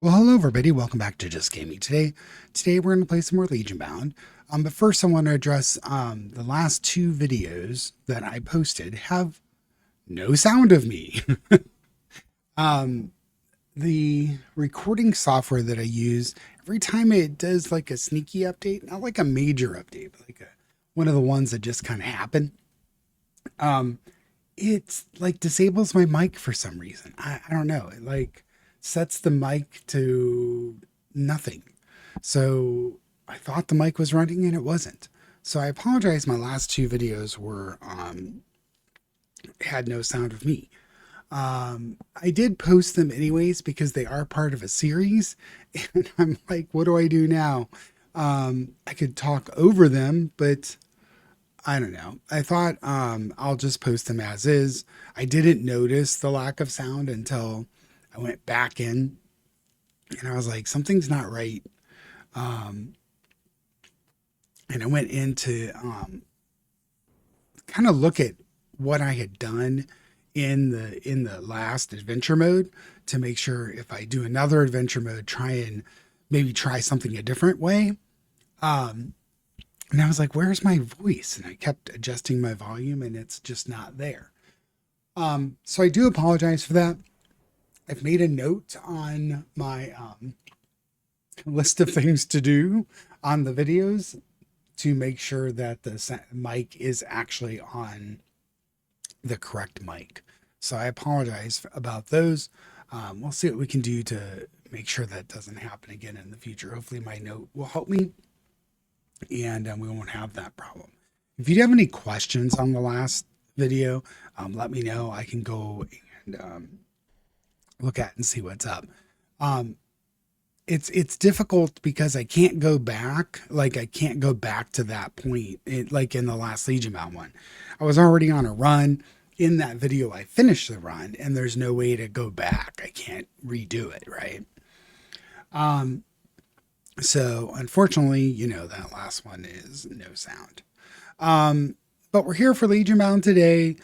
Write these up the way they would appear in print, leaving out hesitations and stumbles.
Well, hello everybody. Welcome back to Just Gaming. Today we're going to play some more Legionbound. But first I want to address the last two videos that I posted have no sound of me. um, the recording software that I use, every time it does like a sneaky update, not like a major update, but like one of the ones that just kind of happen. Um, it's like disables my mic for some reason. I don't know. It like sets the mic to nothing. So I thought the mic was running and it wasn't. So I apologize. My last two videos were had no sound of me. I did post them anyways because they are part of a series, and I'm like, what do I do now? I could talk over them, but I don't know. I thought I'll just post them as is. I didn't notice the lack of sound until I went back in and I was like, something's not right. Um, and I went in to kind of look at what I had done in the last adventure mode to make sure if I do another adventure mode, try and maybe try something a different way. Um, and I was like, where's my voice? And I kept adjusting my volume and it's just not there. So I do apologize for that. I've made a note on my list of things to do on the videos to make sure that the mic is actually on the correct mic. So I apologize about those. We'll see what we can do to make sure that doesn't happen again in the future. Hopefully my note will help me and we won't have that problem. If you have any questions on the last video, let me know. I can go and look at and see what's up. Um, it's difficult because I can't go back. Like I can't go back to that point. Like in the last Legionbound one, I was already on a run. In that video, I finished the run, and there's no way to go back. I can't redo it, right? Um, so unfortunately, that last one is no sound. But we're here for Legionbound today.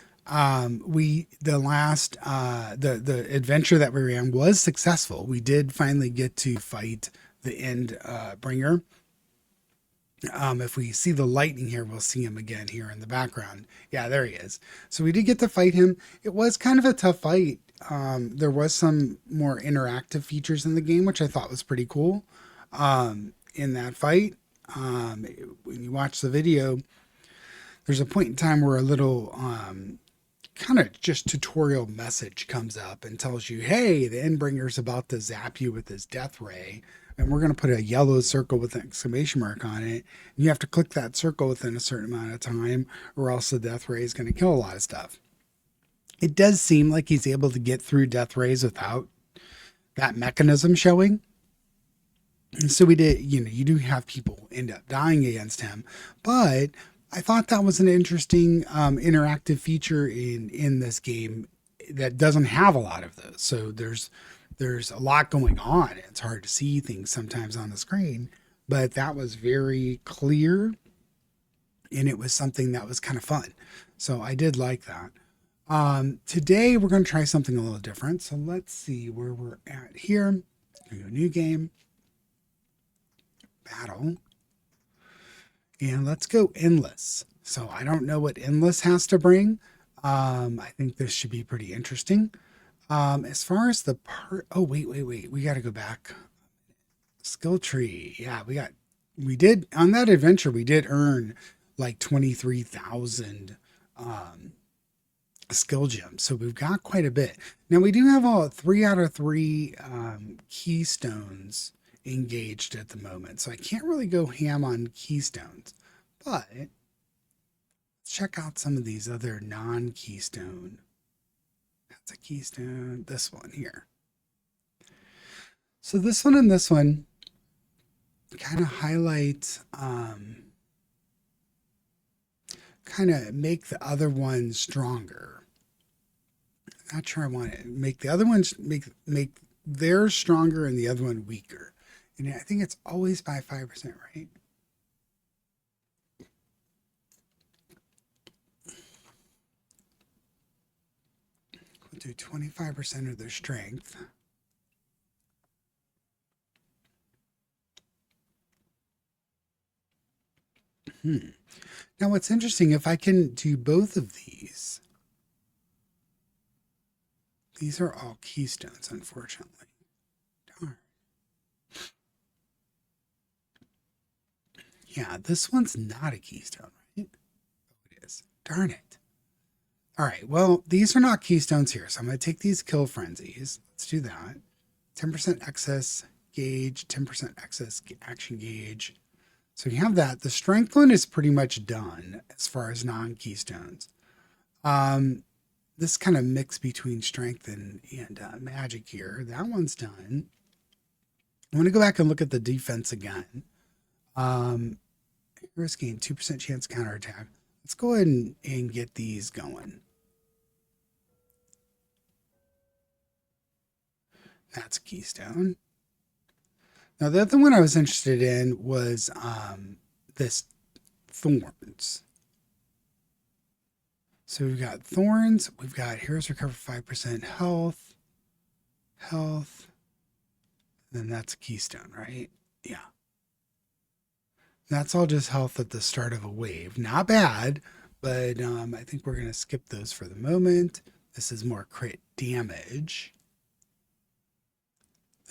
We the last the adventure that we ran was successful. We did finally get to fight the end bringer. If we see the lightning here, we'll see him again here in the background. Yeah, there he is. So we did get to fight him. It was kind of a tough fight. There was some more interactive features in the game, which I thought was pretty cool. In that fight, when you watch the video, there's a point in time where a little kind of just tutorial message comes up and tells you, hey, the Endbringer's about to zap you with his death ray. And we're going to put a yellow circle with an exclamation mark on it. And you have to click that circle within a certain amount of time, or else the death ray is going to kill a lot of stuff. It does seem like he's able to get through death rays without that mechanism showing. And so we did, you do have people end up dying against him, but I thought that was an interesting interactive feature in this game that doesn't have a lot of those. So there's a lot going on. It's hard to see things sometimes on the screen, but that was very clear, and it was something that was kind of fun. So I did like that. Today we're going to try something a little different. So let's see where we're at here. New game, battle. And let's go endless. So I don't know what endless has to bring. I think this should be pretty interesting. As far as the oh, wait. We got to go back. Skill tree. Yeah, we did on that adventure. We did earn like 23,000 skill gems. So we've got quite a bit. Now we do have all 3 out of 3 keystones engaged at the moment. So I can't really go ham on keystones, but let's check out some of these other non-keystone. That's a keystone. This one here. So this one and this one kind of highlight, kind of make the other one stronger. I'm not sure I want to make the other ones make theirs stronger and the other one weaker. And I think it's always by 5%, right? We'll do 25% of their strength. Now, what's interesting, if I can do both of these are all keystones, unfortunately. Darn. Yeah, this one's not a keystone, right? Oh, it is. Darn it. All right, well, these are not keystones here, so I'm going to take these kill frenzies. Let's do that. 10% excess gauge, 10% excess action gauge. So you have that. The strength one is pretty much done as far as non-keystones. This kind of mix between strength and magic here. That one's done. I want to go back and look at the defense again. Heroes gain 2% chance counterattack. Let's go ahead and get these going. That's a keystone. Now, the other one I was interested in was this thorns. So we've got thorns. We've got heroes recover 5% health. Then that's a keystone, right? Yeah. That's all just health at the start of a wave. Not bad, but I think we're going to skip those for the moment. This is more crit damage.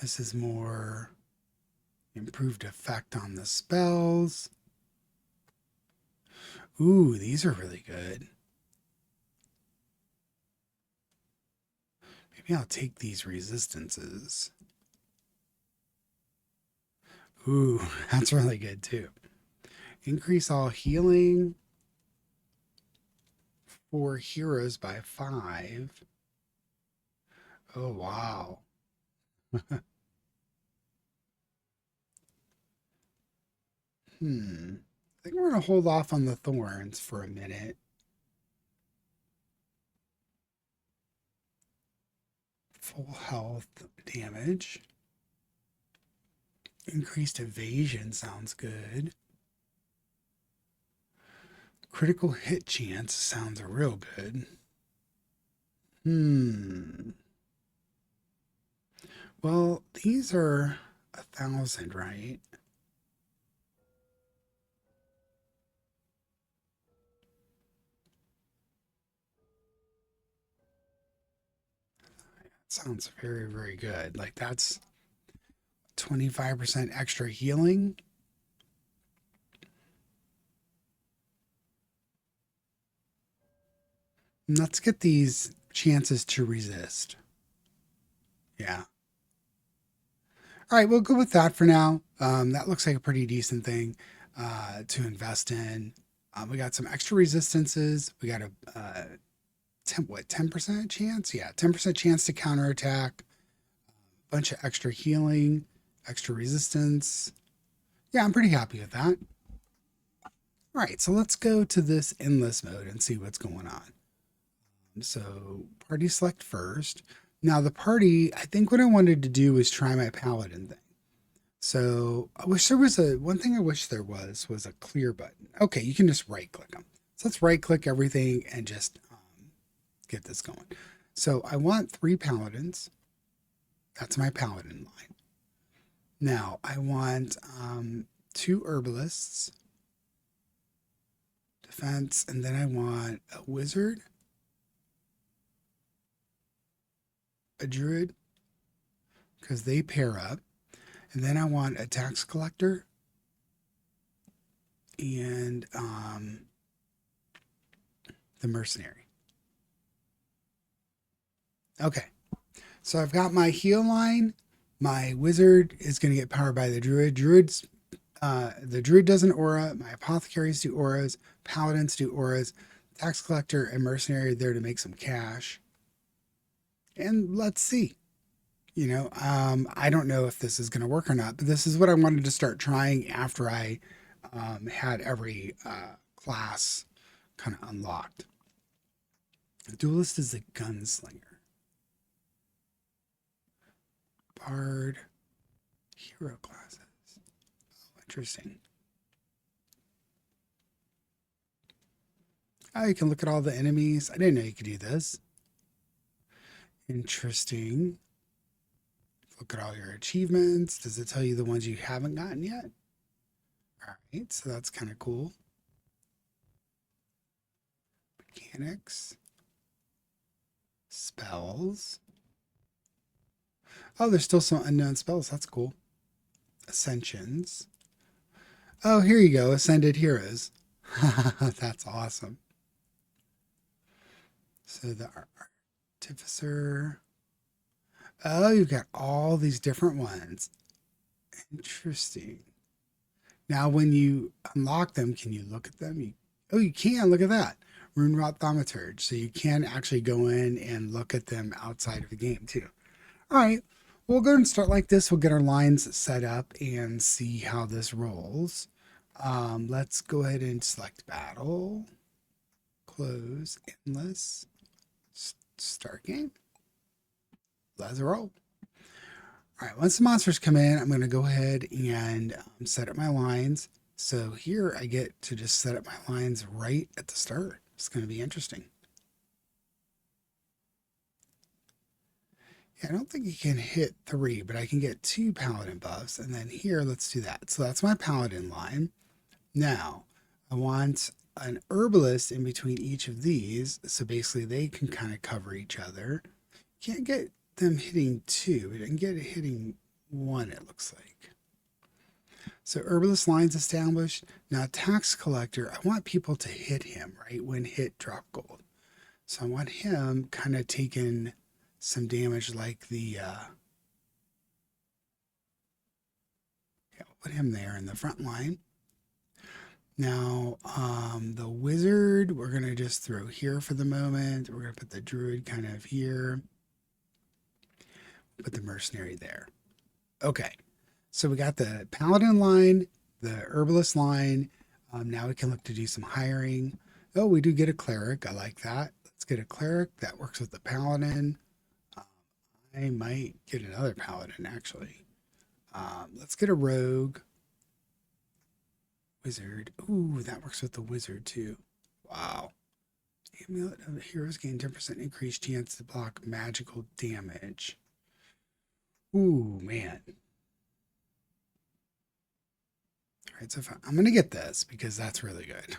This is more improved effect on the spells. Ooh, these are really good. Maybe I'll take these resistances. Ooh, that's really good too. Increase all healing for heroes by 5. Oh, wow. I think we're going to hold off on the thorns for a minute. Full health damage. Increased evasion sounds good. Critical hit chance sounds real good. Well, these are 1,000, right? Sounds very, very good. Like that's 25% extra healing. Let's get these chances to resist. Yeah. All right, we'll go with that for now. That looks like a pretty decent thing to invest in. We got some extra resistances. We got a 10% chance? Yeah, 10% chance to counterattack. A bunch of extra healing, extra resistance. Yeah, I'm pretty happy with that. All right, so let's go to this endless mode and see what's going on. So party select first. Now the party, I think what I wanted to do was try my paladin thing. So I wish there was one thing I wish there was a clear button. Okay, you can just right click them. So let's right click everything and just get this going. So I want 3 paladins. That's my paladin line. Now I want 2 herbalists, defense, and then I want a wizard, a druid, because they pair up. And then I want a tax collector and the mercenary. Okay, so I've got my heal line. My wizard is going to get powered by the druid. The druid does an aura. My apothecaries do auras. Paladins do auras. Tax collector and mercenary are there to make some cash. And let's see. I don't know if this is going to work or not, but this is what I wanted to start trying after I had every class kind of unlocked. The duelist is a gunslinger. Bard, hero classes. Oh, interesting. Oh, you can look at all the enemies. I didn't know you could do this. Interesting. Look at all your achievements. Does it tell you the ones you haven't gotten yet? All right, so that's kind of cool. Mechanics. Spells. Oh, there's still some unknown spells. That's cool. Ascensions. Oh, here you go. Ascended Heroes. That's awesome. So the Artificer. Oh, you've got all these different ones. Interesting. Now, when you unlock them, can you look at them? Oh, you can. Look at that. Rune Rot Thaumaturge. So you can actually go in and look at them outside of the game, too. All right. We'll go and start like this. We'll get our lines set up and see how this rolls. Let's go ahead and select battle. Close. Endless. Start game. Let's roll. All right, once the monsters come in, I'm going to go ahead and set up my lines. So here I get to just set up my lines right at the start. It's going to be interesting. Yeah, I don't think you can hit 3, but I can get 2 paladin buffs. And then here, let's do that. So that's my paladin line. Now, I want an herbalist in between each of these. So basically, they can kind of cover each other. Can't get them hitting 2, but I can get it hitting 1, it looks like. So herbalist lines established. Now tax collector, I want people to hit him, right? When hit, drop gold. So I want him kind of taking some damage like the, yeah, put him there in the front line. Now, the wizard, we're going to just throw here for the moment. We're going to put the druid kind of here. Put the mercenary there. Okay, so we got the paladin line, the herbalist line. Now we can look to do some hiring. Oh, we do get a cleric. I like that. Let's get a cleric that works with the paladin. I might get another paladin, actually. Let's get a rogue. Wizard. Ooh, that works with the wizard, too. Wow. Amulet of the heroes gain 10% increased chance to block magical damage. Ooh, man. All right, so I'm going to get this because that's really good.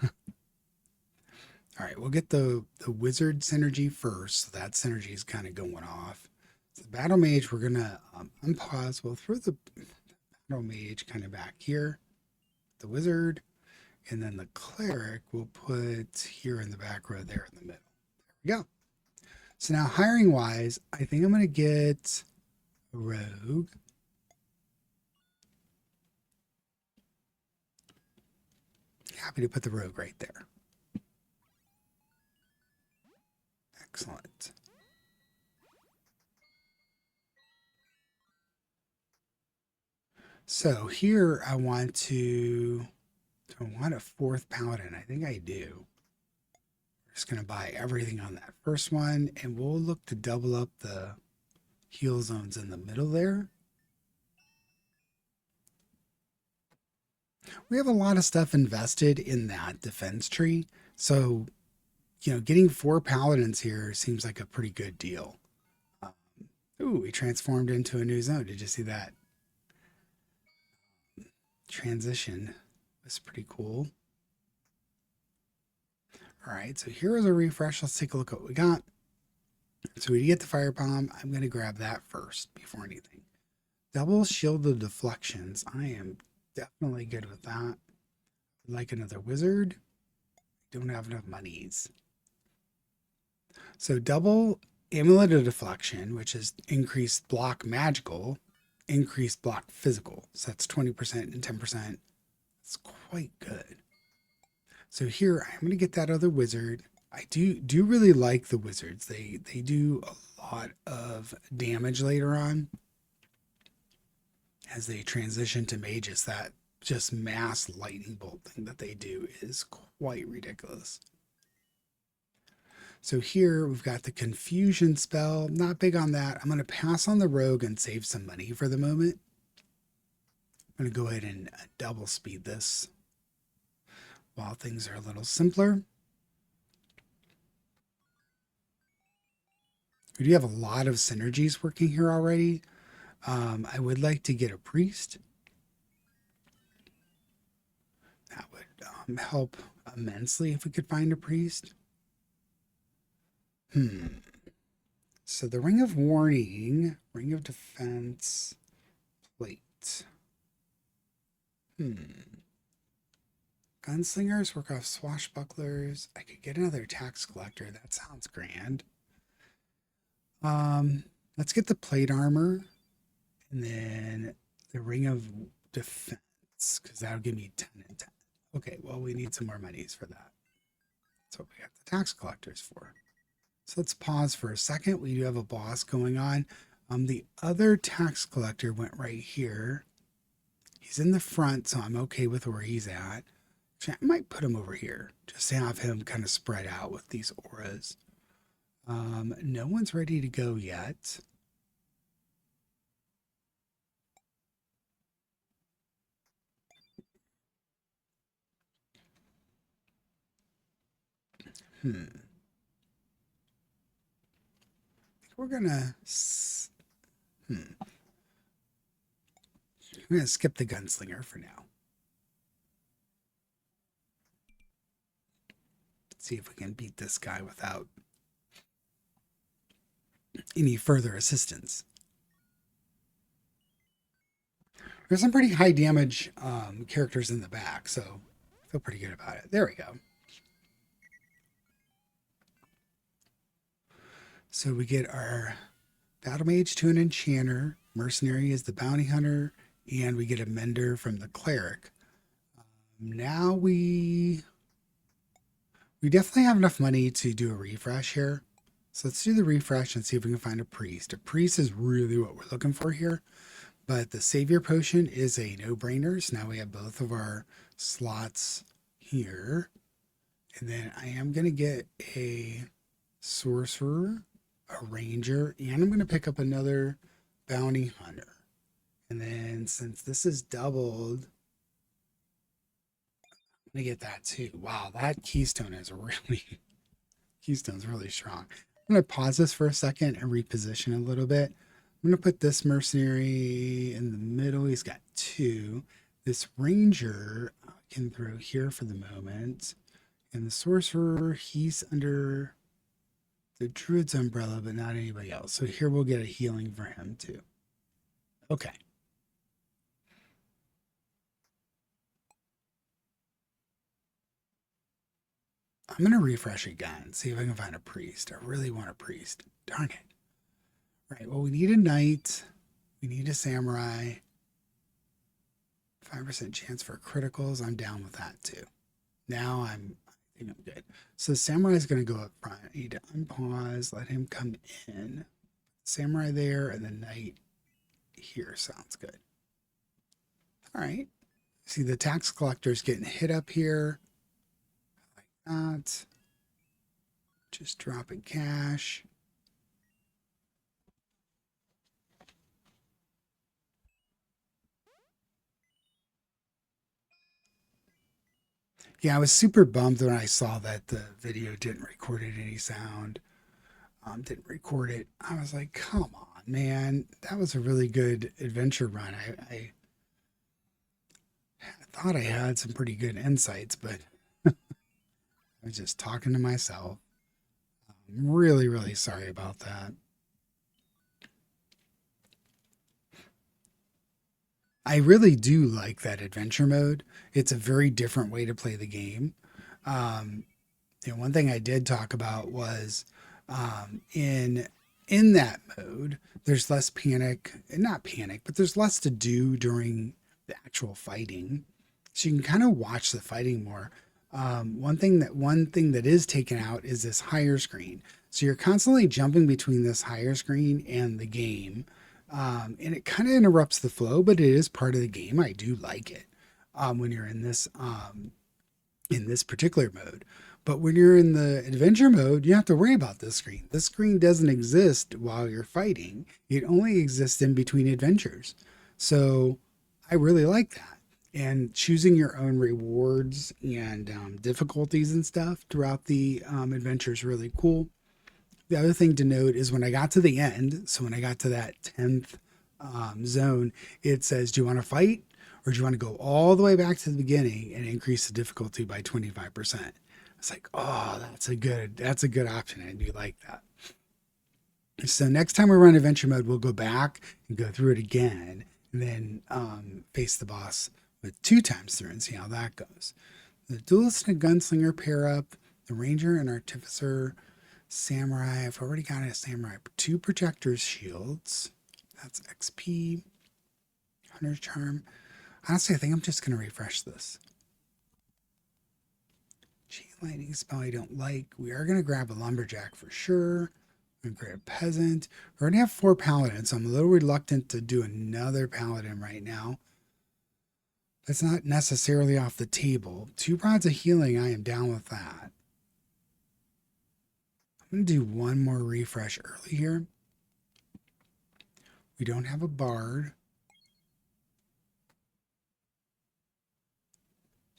All right, we'll get the wizard synergy first. So that synergy is kind of going off. So the battle mage, we're going to unpause. We'll throw the battle mage kind of back here. The wizard. And then the cleric we'll put here in the back row there in the middle. There we go. So now hiring wise, I think I'm going to get a rogue. Happy to put the rogue right there. Excellent. So here I want to, do I want a 4th paladin? I think I do. We're just going to buy everything on that first one, and we'll look to double up the heal zones in the middle there. We have a lot of stuff invested in that defense tree. So, you know, getting 4 paladins here seems like a pretty good deal. Ooh, we transformed into a new zone. Did you see that? Transition was pretty cool. All right, so here's a refresh. Let's take a look at what we got. So we get the fire bomb. I'm going to grab that first before anything. Double shield of deflections. I am definitely good with that. Like another wizard. Don't have enough monies. So double amulet of deflection, which is increased block magical, increased block physical. So that's 20% and 10%. It's quite good. So here I'm going to get that other wizard. I do really like the wizards. They do a lot of damage later on as they transition to mages. That just mass lightning bolt thing that they do is quite ridiculous. So here we've got the confusion spell. Not big on that. I'm going to pass on the rogue and save some money for the moment. I'm going to go ahead and double speed this while things are a little simpler. We do have a lot of synergies working here already. I would like to get a priest. That would help immensely if we could find a priest. So the Ring of Warning, Ring of Defense, plate. Gunslingers work off swashbucklers. I could get another tax collector. That sounds grand. Let's get the plate armor and then the Ring of Defense, because that'll give me 10 and 10. Okay, well, we need some more monies for that. That's what we got the tax collectors for. So let's pause for a second. We do have a boss going on. The other tax collector went right here. He's in the front, so I'm okay with where he's at. Actually, I might put him over here just to have him kind of spread out with these auras. No one's ready to go yet. I think we're gonna. I'm gonna skip the gunslinger for now. See if we can beat this guy without any further assistance. There's some pretty high damage characters in the back, so I feel pretty good about it. There we go. So we get our Battle Mage to an Enchanter, Mercenary is the Bounty Hunter, and we get a Mender from the Cleric. Now we definitely have enough money to do a refresh here. So let's do the refresh and see if we can find a priest. A priest is really what we're looking for here. But the Savior Potion is a no-brainer. So now we have both of our slots here. And then I am going to get a Sorcerer, a Ranger, and I'm going to pick up another Bounty Hunter. And then since this is doubled, I'm going to get that too. Wow, that Keystone is Keystone's really strong. I'm going to pause this for a second and reposition a little bit. I'm going to put this Mercenary in the middle. He's got 2. This Ranger I can throw here for the moment. And the Sorcerer, he's under the Druid's umbrella, but not anybody else. So here we'll get a healing for him too. Okay. I'm going to refresh again, see if I can find a priest. I really want a priest. Darn it. Right, well, we need a knight. We need a samurai. 5% chance for criticals. I'm down with that too. Now I think I'm good. So the samurai is going to go up front. I need to unpause, let him come in. Samurai there, and the knight here sounds good. All right. See the tax collector's getting hit up here. I like that. Just dropping cash. Yeah, I was super bummed when I saw that the video didn't record it any sound. Didn't record it. I was like, come on, man. That was a really good adventure run. I thought I had some pretty good insights, but I was just talking to myself. I'm really, really sorry about that. I really do like that adventure mode. It's a very different way to play the game. Um, one thing I did talk about was in that mode, there's less panic, not panic, but there's less to do during the actual fighting, so you can kind of watch the fighting more. One thing that is taken out is this higher screen. So you're constantly jumping between this higher screen and the game, and it kind of interrupts the flow, but it is part of the game. I do like it when you're in this particular mode. But when you're in the adventure mode, you have to worry about this screen. This screen doesn't exist while you're fighting. It only exists in between adventures. So I really like that. And choosing your own rewards and difficulties and stuff throughout the adventure is really cool. The other thing to note is when I got to the end, so when I got to that 10th zone, it says, do you want to fight or do you want to go all the way back to the beginning and increase the difficulty by 25%? It's like, oh, that's a good option. I do like that. So next time we run adventure mode, we'll go back and go through it again, and then face the boss with 2 times through and see how that goes. The duelist and gunslinger pair up. The ranger and artificer, samurai. I've already got a samurai. 2 projectors shields. That's XP. Hunter's charm. Honestly, I think I'm just going to refresh this. Chain lightning spell I don't like. We are going to grab a lumberjack for sure. We're going to grab a peasant. We already have 4 paladins, so I'm a little reluctant to do another paladin right now. That's not necessarily off the table. 2 rods of healing, I am down with that. I'm going to do one more refresh early here. We don't have a bard.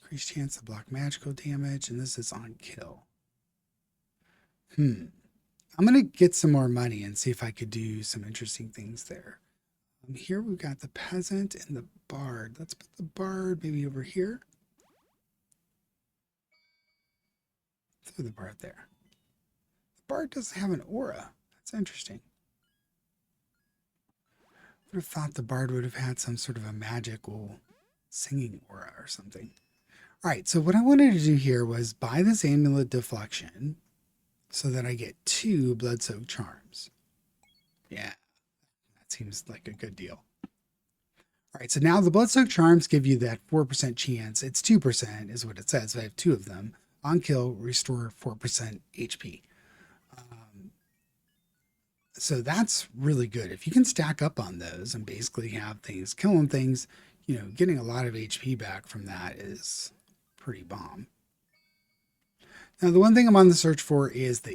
Increased chance to block magical damage, and this is on kill. I'm going to get some more money and see if I could do some interesting things there. Here we've got the peasant and the bard. Let's put the bard maybe over here. Throw the bard there. The bard doesn't have an aura. That's interesting. I would have thought the bard would have had some sort of a magical singing aura or something. All right, so what I wanted to do here was buy this amulet deflection so that I get 2 blood-soaked charms. Yeah, that seems like a good deal. All right, so now the blood-soaked charms give you that 4% chance. It's 2% is what it says. So I have 2 of them. On kill, restore 4% HP. So that's really good. If you can stack up on those and basically have things, killing things, you know, getting a lot of HP back from that is pretty bomb. Now, the one thing I'm on the search for is the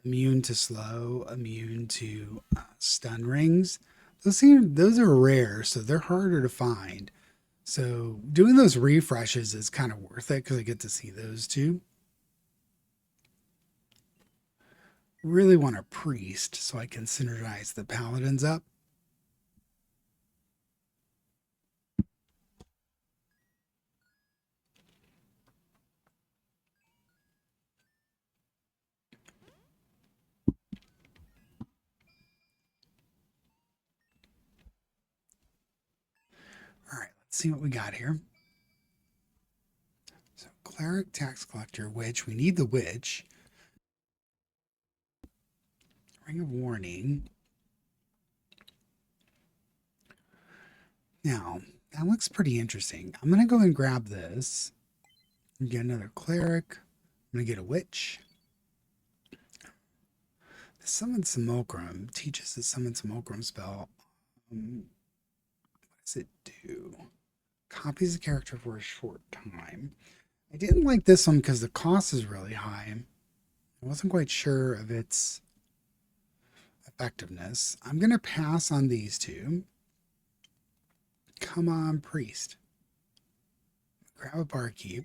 immune to slow, immune to stun rings. Those are rare, so they're harder to find. So doing those refreshes is kind of worth it because I get to see those too. Really want a priest so I can synergize the paladins up. All right, let's see what we got here. So cleric, tax collector, witch. We need the witch. Ring of warning. Now, that looks pretty interesting. I'm going to go and grab this and get another cleric. I'm going to get a witch. The Summon Simulacrum teaches the Summon Simulacrum spell. What does it do? Copies the character for a short time. I didn't like this one because the cost is really high. I wasn't quite sure of its effectiveness. I'm going to pass on these 2. Come on, priest. Grab a barkeep.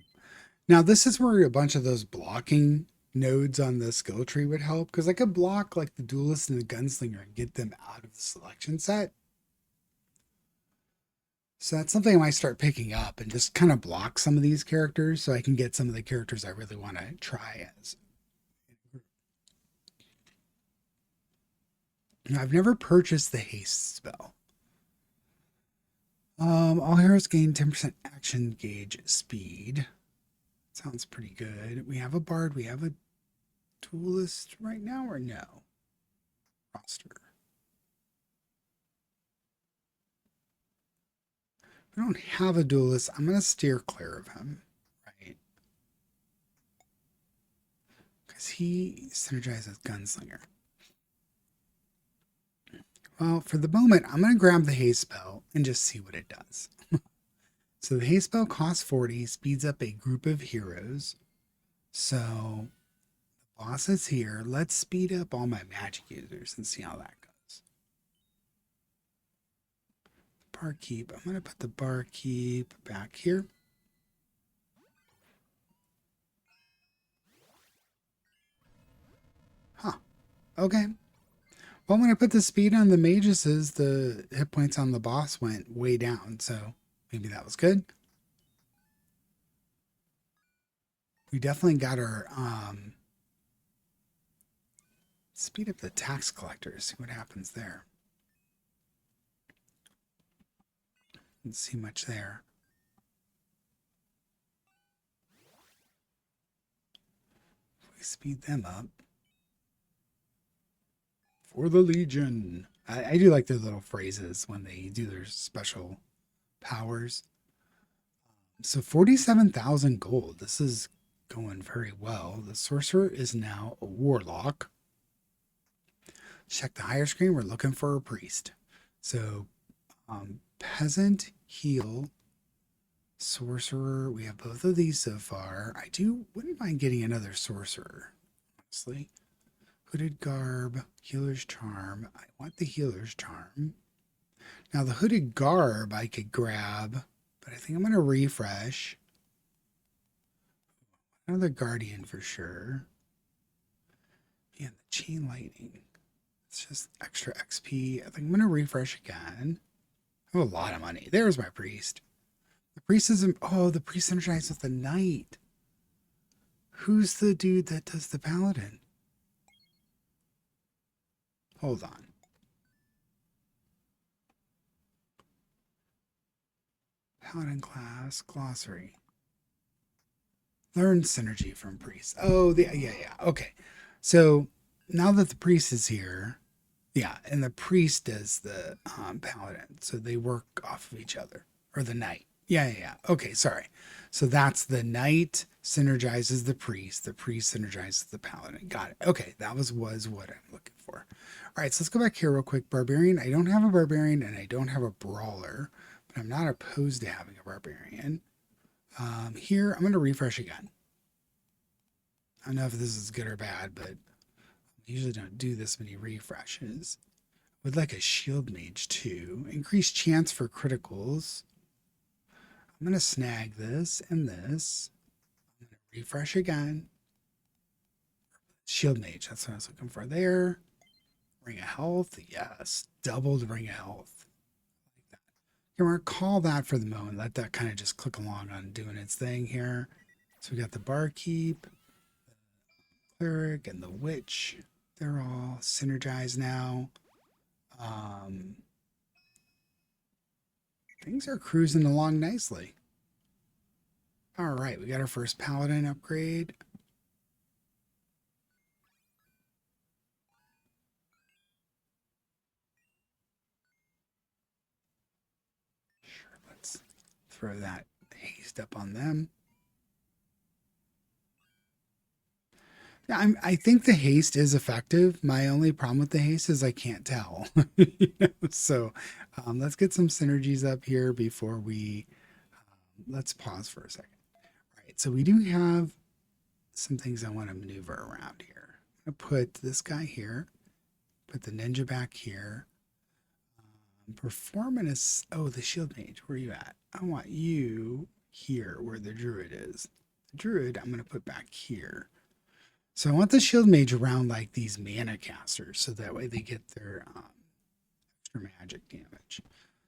Now, this is where a bunch of those blocking nodes on the skill tree would help, because I could block like the duelist and the gunslinger and get them out of the selection set. So that's something I might start picking up and just kind of block some of these characters so I can get some of the characters I really want to try as. Now, I've never purchased the haste spell. All heroes gain 10% action gauge speed. Sounds pretty good. We have a bard. We have a duelist right now, or no? Roster. If we don't have a duelist, I'm going to steer clear of him, right? Because he synergizes gunslinger. Well, for the moment, I'm going to grab the haste spell and just see what it does. So the haste spell costs 40, speeds up a group of heroes. So the boss is here. Let's speed up all my magic users and see how that goes. Barkeep. I'm going to put the barkeep back here. Huh. Okay. Well, when I put the speed on the mages, the hit points on the boss went way down. So maybe that was good. We definitely got our speed up the tax collectors. See what happens there. Didn't see much there. If we speed them up for the Legion. I do like their little phrases when they do their special powers. So 47,000 gold. This is going very well. The sorcerer is now a warlock. Check the higher screen. We're looking for a priest. So peasant, heal, sorcerer. We have both of these so far. Wouldn't mind getting another sorcerer, honestly. Hooded garb, healer's charm. I want the healer's charm. Now the hooded garb I could grab, but I think I'm going to refresh. Another guardian for sure. Man, the chain lightning. It's just extra XP. I think I'm going to refresh again. I have a lot of money. There's my priest. The priest is, the priest synergized with the knight. Who's the dude that does the paladin? Hold on. Paladin class, glossary. Learn synergy from priest. Oh, yeah. Okay. So now that the priest is here, yeah, and the priest does the paladin. So they work off of each other. Or the knight. Yeah. Okay, sorry. So that's the knight synergizes the priest synergizes the paladin. Got it. Okay, that was what I'm looking for. All right, so let's go back here real quick. Barbarian. I don't have a barbarian and I don't have a brawler, but I'm not opposed to having a barbarian. Here, I'm going to refresh again. I don't know if this is good or bad, but I usually don't do this many refreshes. Would like a shield mage too. Increased chance for criticals. I'm going to snag this and this. I'm going to refresh again. Shield mage, that's what I was looking for there. Ring of health, yes. Doubled ring of health. Like that. Okay, we're going to call that for the moment. Let that kind of just click along on doing its thing here. So we got the barkeep, the cleric, and the witch. They're all synergized now. Things are cruising along nicely. All right, we got our first paladin upgrade. Sure, let's throw that haste up on them. Yeah, I think the haste is effective. My only problem with the haste is I can't tell. So let's get some synergies up here before we, let's pause for a second. All right, so we do have some things I want to maneuver around here. I'm going to put this guy here, put the ninja back here. Performance, the shield mage, where are you at? I want you here where the druid is. The druid I'm going to put back here. So I want the shield mage around like these mana casters, so that way they get their extra magic damage.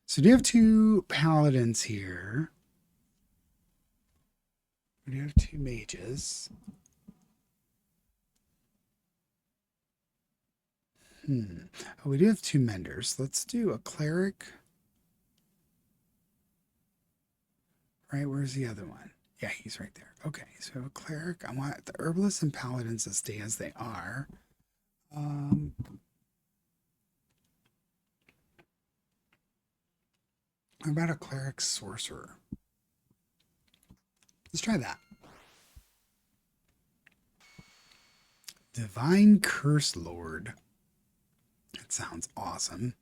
So we do have two paladins here. We do have two mages. Oh, we do have two menders. Let's do a cleric. Right, where's the other one? Yeah, he's right there. Okay, so a cleric. I want the herbalists and paladins to stay as they are. How about a cleric sorcerer? Let's try that. Divine Curse Lord. That sounds awesome.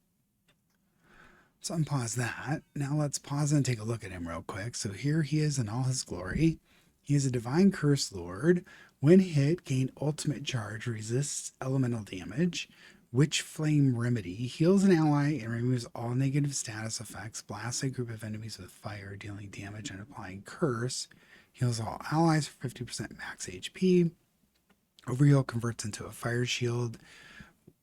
So unpause that. Now let's pause and take a look at him real quick. So here he is in all his glory. He is a Divine Curse Lord. When hit, gain ultimate charge, resists elemental damage. Witch Flame Remedy. Heals an ally and removes all negative status effects. Blasts a group of enemies with fire, dealing damage and applying curse. Heals all allies for 50% max HP. Overheal converts into a fire shield.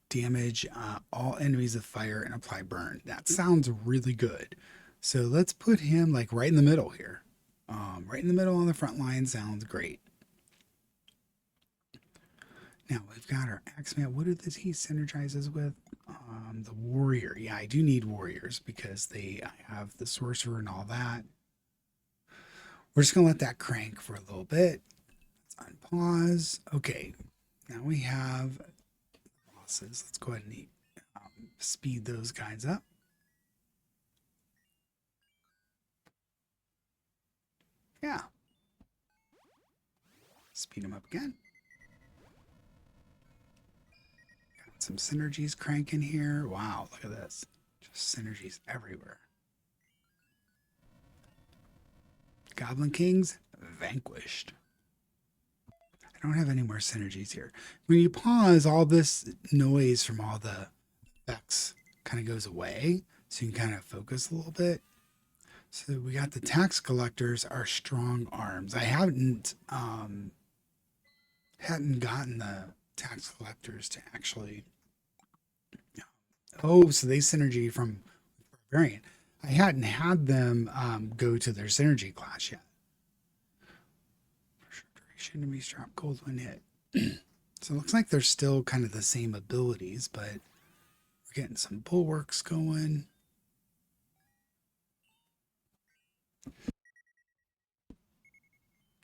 Damage all enemies with fire and apply burn. That sounds really good. So let's put him like right in the middle here. Right in the middle on the front line sounds great. Now we've got our Axeman. What does he synergizes with? The warrior. Yeah, I do need warriors because I have the sorcerer and all that. We're just gonna let that crank for a little bit. Let's unpause. Okay, now we have bosses. Let's go ahead and speed those guys up. Yeah. Speed them up again. Got some synergies cranking here. Wow, look at this. Just synergies everywhere. Goblin Kings vanquished. I don't have any more synergies here. When you pause, all this noise from all the effects kind of goes away, so you can kind of focus a little bit. So we got the tax collectors are strong arms. I hadn't gotten the tax collectors to actually. Oh, so they synergy from barbarian. I hadn't had them go to their synergy class yet. Duration enemies drop gold when hit. So it looks like they're still kind of the same abilities, but we're getting some bulwarks going.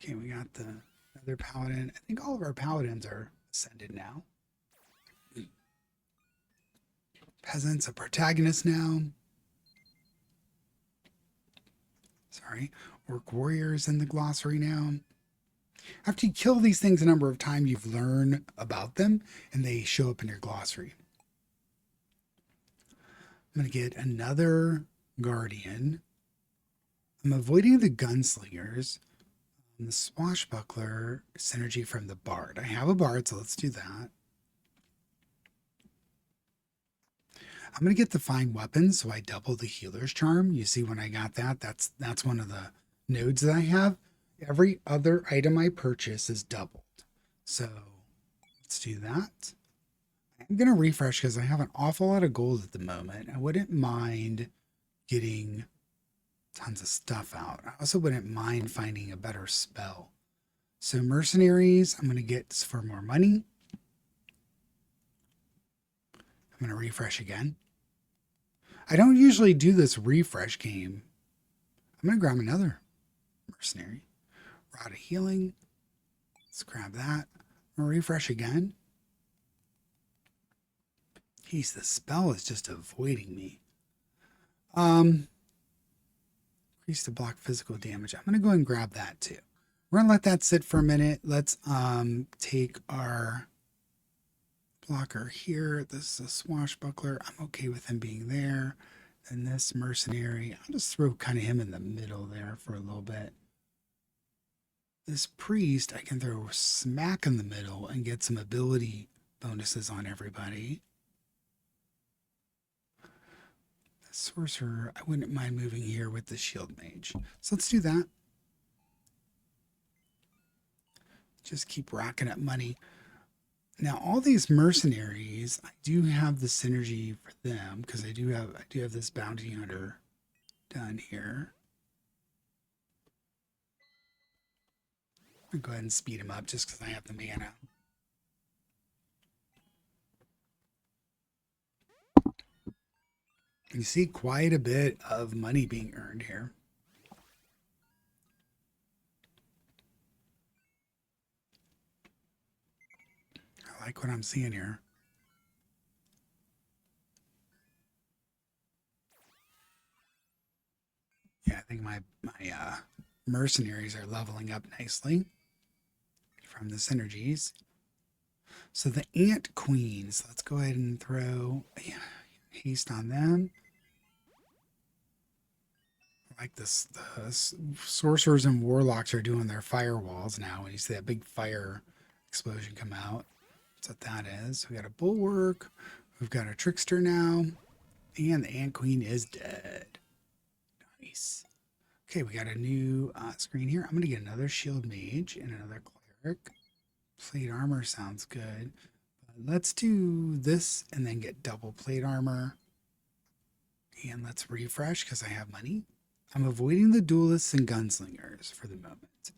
Okay, we got the other paladin. I think all of our paladins are ascended now. Peasants, a protagonist now. Sorry, orc warriors in the glossary now. After you kill these things a number of times, you've learned about them and they show up in your glossary. I'm going to get another guardian. I'm avoiding the gunslingers. And the swashbuckler synergy from the bard. I have a bard, so let's do that. I'm going to get the fine weapons, so I double the healer's charm. You see when I got that, that's one of the nodes that I have. Every other item I purchase is doubled. So let's do that. I'm going to refresh because I have an awful lot of gold at the moment. I wouldn't mind getting tons of stuff out. I also wouldn't mind finding a better spell. So mercenaries, I'm going to get for more money. I'm going to refresh again. I don't usually do this refresh game. I'm going to grab another mercenary. Rod of healing. Let's grab that. I'm going to refresh again. Geez, the spell is just avoiding me. Increase to block physical damage. I'm going to go and grab that too. We're going to let that sit for a minute. Let's take our blocker here. This is a swashbuckler. I'm okay with him being there. And this mercenary, I'll just throw kind of him in the middle there for a little bit. This priest, I can throw smack in the middle and get some ability bonuses on everybody. The sorcerer, I wouldn't mind moving here with the shield mage. So let's do that. Just keep racking up money. Now, all these mercenaries, I do have the synergy for them because I do have this bounty hunter done here. I'll go ahead and speed him up just because I have the mana. You see quite a bit of money being earned here. I like what I'm seeing here. Yeah, I think my mercenaries are leveling up nicely from the synergies. So the ant queens, let's go ahead and throw haste on them. Like this, the sorcerers and warlocks are doing their firewalls now. When you see that big fire explosion come out, that's what that is. We got a bulwark. We've got a trickster now, and the ant queen is dead. Nice. Okay, we got a new screen here. I'm gonna get another shield mage and another cleric. Plate armor sounds good. Let's do this and then get double plate armor. And let's refresh because I have money. I'm avoiding the duelists and gunslingers for the moment.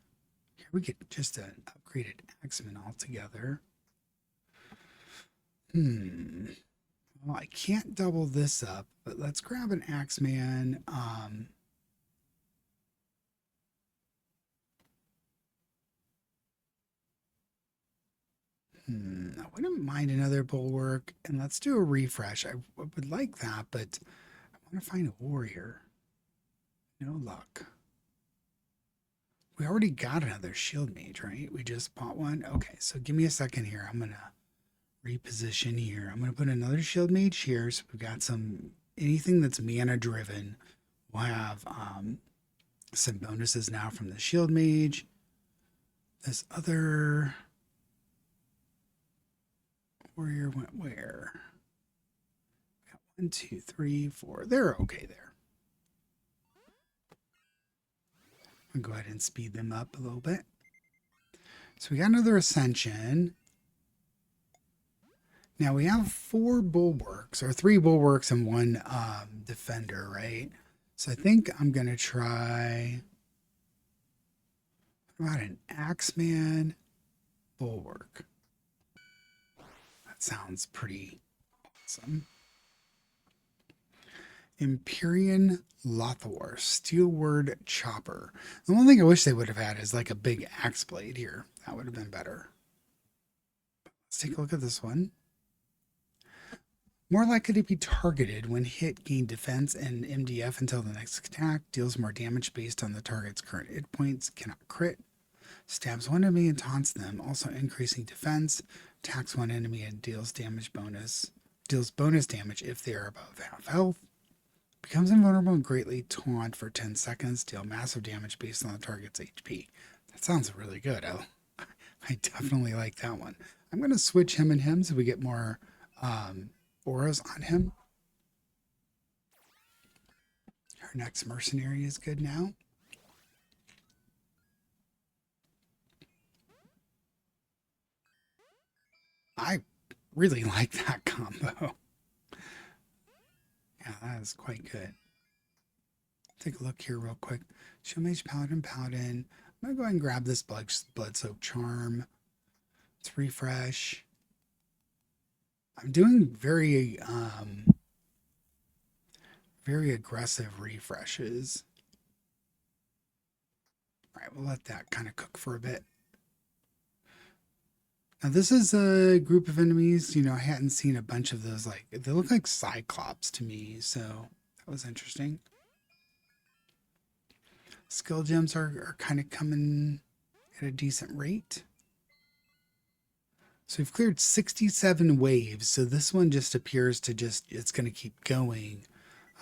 Here we get just an upgraded axeman altogether. Well, I can't double this up, but let's grab an Axeman. I wouldn't mind another bulwark, and let's do a refresh. I would like that, but I want to find a warrior. No luck. We already got another shield mage, right? We just bought one. Okay, so give me a second here. I'm gonna reposition here. I'm gonna put another shield mage here. So we've got some anything that's mana driven. We'll have some bonuses now from the shield mage. This other warrior went where? Got 1, 2, 3, 4. They're okay there. I'll go ahead and speed them up a little bit. So we got another ascension. Now we have 4 bulwarks, or 3 bulwarks and 1 defender, right? So I think I'm going to try, what about an Axeman bulwark? That sounds pretty awesome. Empyrean Lothor, Steelward Chopper. The one thing I wish they would have had is like a big axe blade here. That would have been better. Let's take a look at this one. More likely to be targeted when hit, gain defense and MDF until the next attack. Deals more damage based on the target's current hit points. Cannot crit. Stabs one enemy and taunts them, also increasing defense. Attacks one enemy and deals bonus damage if they are above half health. Becomes invulnerable and greatly taunt for 10 seconds. Deal massive damage based on the target's HP. That sounds really good. I definitely like that one. I'm going to switch him and him so we get more auras on him. Our next mercenary is good now. I really like that combo. Yeah, that is quite good. Take a look here real quick. Shield Mage, Paladin, Paladin. I'm going to go ahead and grab this Blood Soak Charm. Let's refresh. I'm doing very aggressive refreshes. All right, we'll let that kind of cook for a bit. Now this is a group of enemies, you know, I hadn't seen a bunch of those, like, they look like Cyclops to me, so that was interesting. Skill gems are kind of coming at a decent rate. So we've cleared 67 waves, so this one just appears to it's going to keep going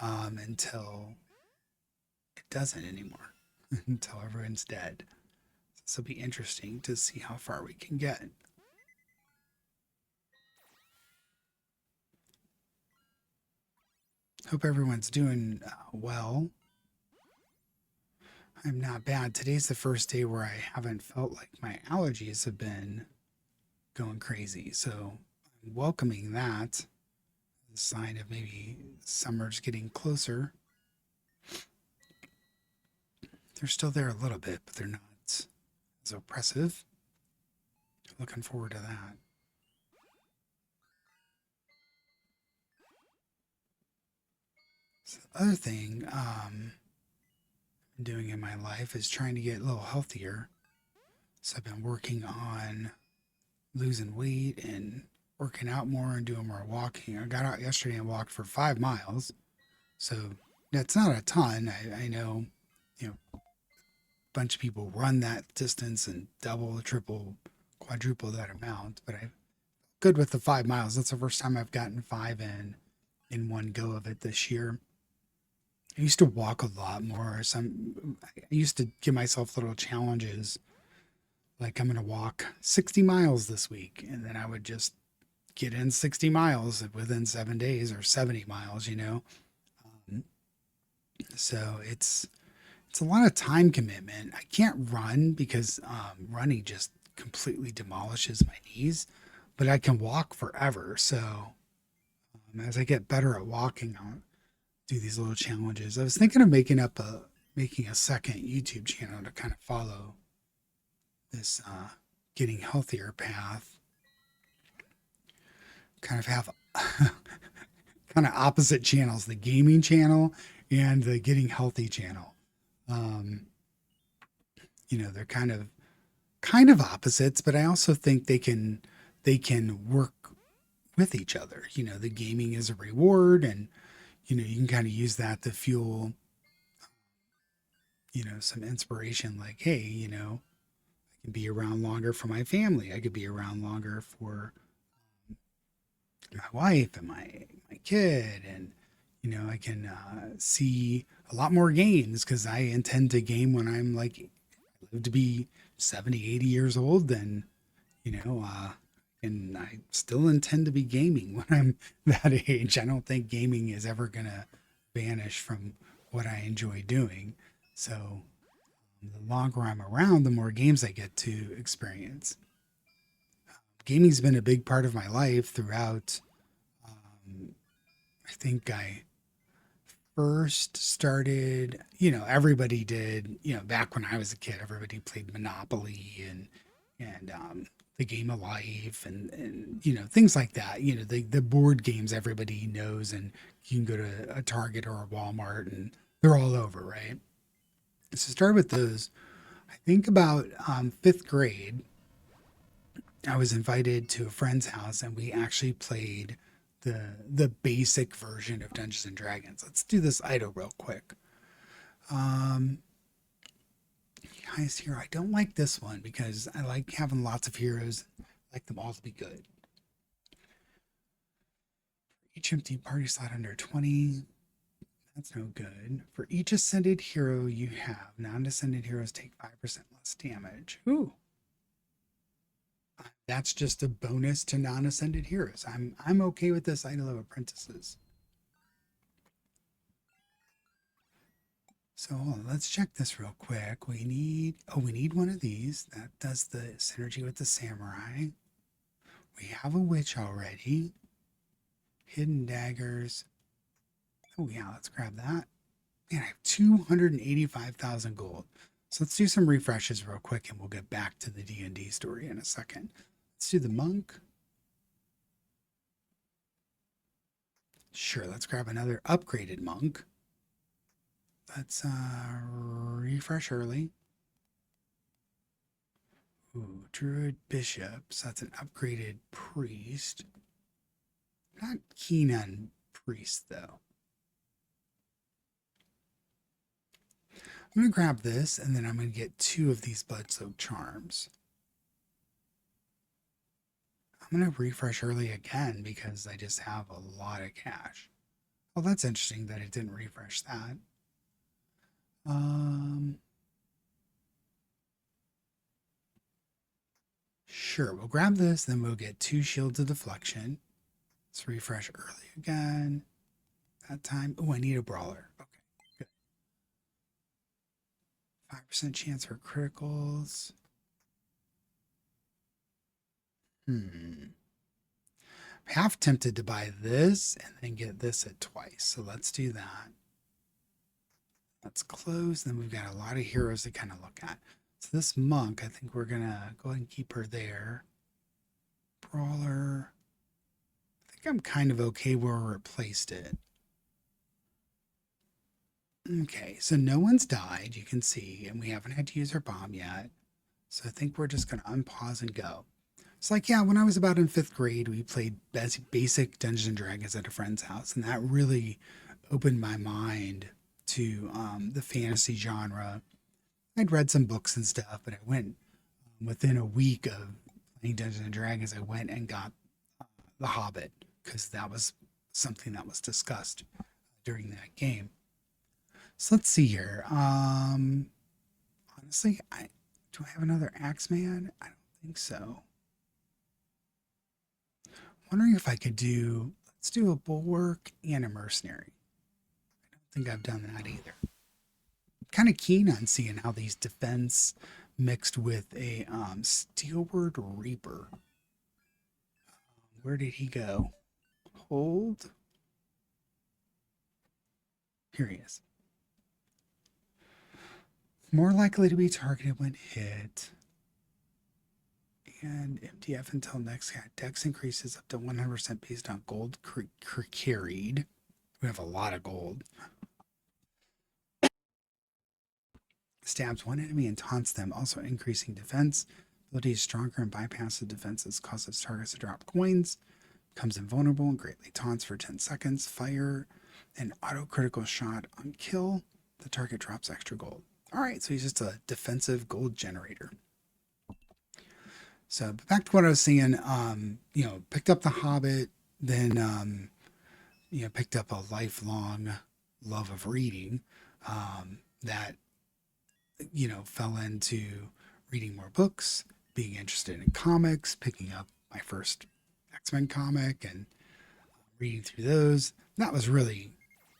until it doesn't anymore, until everyone's dead. This will be interesting to see how far we can get. Hope everyone's doing well. I'm not bad. Today's the first day where I haven't felt like my allergies have been going crazy. So I'm welcoming that. A sign of maybe summer's getting closer. They're still there a little bit, but they're not as oppressive. Looking forward to that. So the other thing I'm doing in my life is trying to get a little healthier. So I've been working on losing weight and working out more and doing more walking. I got out yesterday and walked for 5 miles. So that's not a ton. I know, you know, a bunch of people run that distance and double, triple, quadruple that amount, but I'm good with the 5 miles. That's the first time I've gotten 5 in one go of it this year. I used to walk a lot more. I used to give myself little challenges, like I'm going to walk 60 miles this week, and then I would just get in 60 miles within 7 days, or 70 miles, you know. So it's a lot of time commitment. I can't run because running just completely demolishes my knees, but I can walk forever. So as I get better at walking, I'll do these little challenges. I was thinking of making a second YouTube channel to kind of follow this getting healthier path. kind of have kind of opposite channels, the gaming channel and the getting healthy channel. Um, they're kind of opposites, but I also think they can work with each other. The gaming is a reward, and you can kind of use that to fuel some inspiration. Like, hey, I can be around longer for my family. I could be around longer for my wife and my kid, and I can see a lot more games because I intend to game when I'm like I live to be 70, 80 years old. Then you know, uh, and I still intend to be gaming when I'm that age. I don't think gaming is ever gonna vanish from what I enjoy doing. So the longer I'm around, the more games I get to experience. Gaming's been a big part of my life throughout. I think I first started, everybody did, back when I was a kid, everybody played Monopoly and the Game of Life and things like that. The board games everybody knows, and you can go to a Target or a Walmart and they're all over, right? So start with those. I think about fifth grade, I was invited to a friend's house and we actually played the basic version of Dungeons and Dragons. Let's do this idle real quick. Um, Highest hero. I don't like this one because I like having lots of heroes. I like them all to be good. Each empty party slot under 20. That's no good. For each ascended hero you have, non-descended heroes take 5% less damage. Ooh. That's just a bonus to non-ascended heroes. I'm okay with this idol of apprentices. So let's check this real quick. We need one of these. That does the synergy with the samurai. We have a witch already. Hidden daggers. Oh yeah, let's grab that. Man, I have 285,000 gold. So let's do some refreshes real quick and we'll get back to the D&D story in a second. Let's do the monk. Sure, let's grab another upgraded monk. Let's refresh early. Ooh, druid bishop. So that's an upgraded priest. Not keen on priest though. I'm gonna grab this and then I'm gonna get 2 of these blood soaked charms. I'm gonna refresh early again because I just have a lot of cash. Well, that's interesting that it didn't refresh that. Um, sure, we'll grab this, then we'll get 2 shields of deflection. Let's refresh early again. That time. Oh, I need a brawler. Okay, good. 5% chance for criticals. I'm half tempted to buy this and then get this at twice. So let's do that. Let's close. Then we've got a lot of heroes to kind of look at. So this monk, I think we're gonna go ahead and keep her there. Brawler. I think I'm kind of okay where we replaced it. Okay, so no one's died, you can see, and we haven't had to use our bomb yet. So I think we're just gonna unpause and go. It's like, yeah, when I was about in fifth grade, we played basic Dungeons and Dragons at a friend's house, and that really opened my mind to the fantasy genre. I'd read some books and stuff, but I went within a week of playing Dungeons and Dragons. I went and got The Hobbit because that was something that was discussed during that game. So let's see here. Honestly, do I have another Axeman? I don't think so. Wondering if I could let's do a bulwark and a mercenary. I don't think I've done that either. Kind of keen on seeing how these defense mixed with a steelward reaper. Where did he go? Hold. Here he is. More likely to be targeted when hit. And MDF until next dex increases up to 100% based on gold carried. We have a lot of gold. Stabs one enemy and taunts them, also increasing defense. Ability is stronger and bypasses defenses, causes targets to drop coins. Becomes invulnerable and greatly taunts for 10 seconds. Fire an auto critical shot on kill. The target drops extra gold. All right, so he's just a defensive gold generator. So back to what I was saying, picked up The Hobbit, then, picked up a lifelong love of reading that, fell into reading more books, being interested in comics, picking up my first X-Men comic and reading through those. That was really,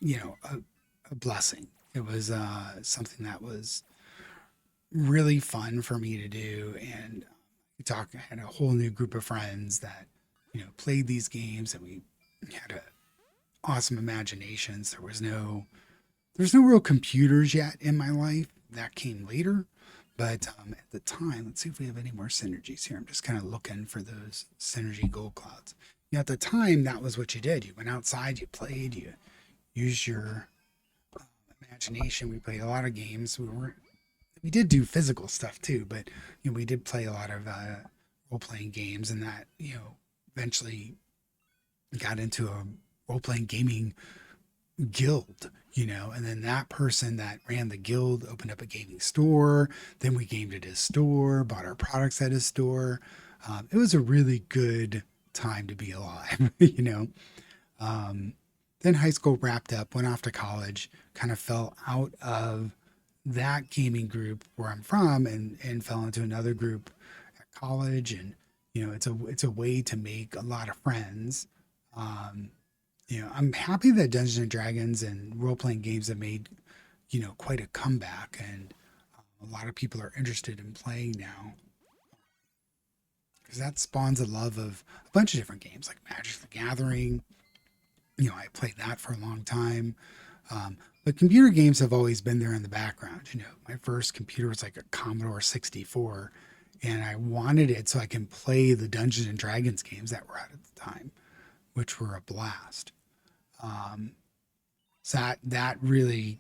a blessing. It was something that was really fun for me to do. And I had a whole new group of friends that, played these games, and we had awesome imaginations. There's no real computers yet in my life. That came later. But at the time, let's see if we have any more synergies here. I'm just kind of looking for those synergy gold clouds. At the time, that was what you did. You went outside, you played, you used your imagination. We played a lot of games. We did do physical stuff too, but we did play a lot of role-playing games, and that eventually got into a role-playing gaming guild, and then that person that ran the guild opened up a gaming store. Then we gamed at his store, bought our products at his store. It was a really good time to be alive. Then high school wrapped up, went off to college, kind of fell out of that gaming group where I'm from, and fell into another group at college. And it's a way to make a lot of friends. I'm happy that Dungeons and Dragons and role-playing games have made, quite a comeback, and a lot of people are interested in playing now, because that spawns a love of a bunch of different games like Magic the Gathering. I played that for a long time. But computer games have always been there in the background. My first computer was like a Commodore 64, and I wanted it so I can play the Dungeons and Dragons games that were out at the time, which were a blast. So that really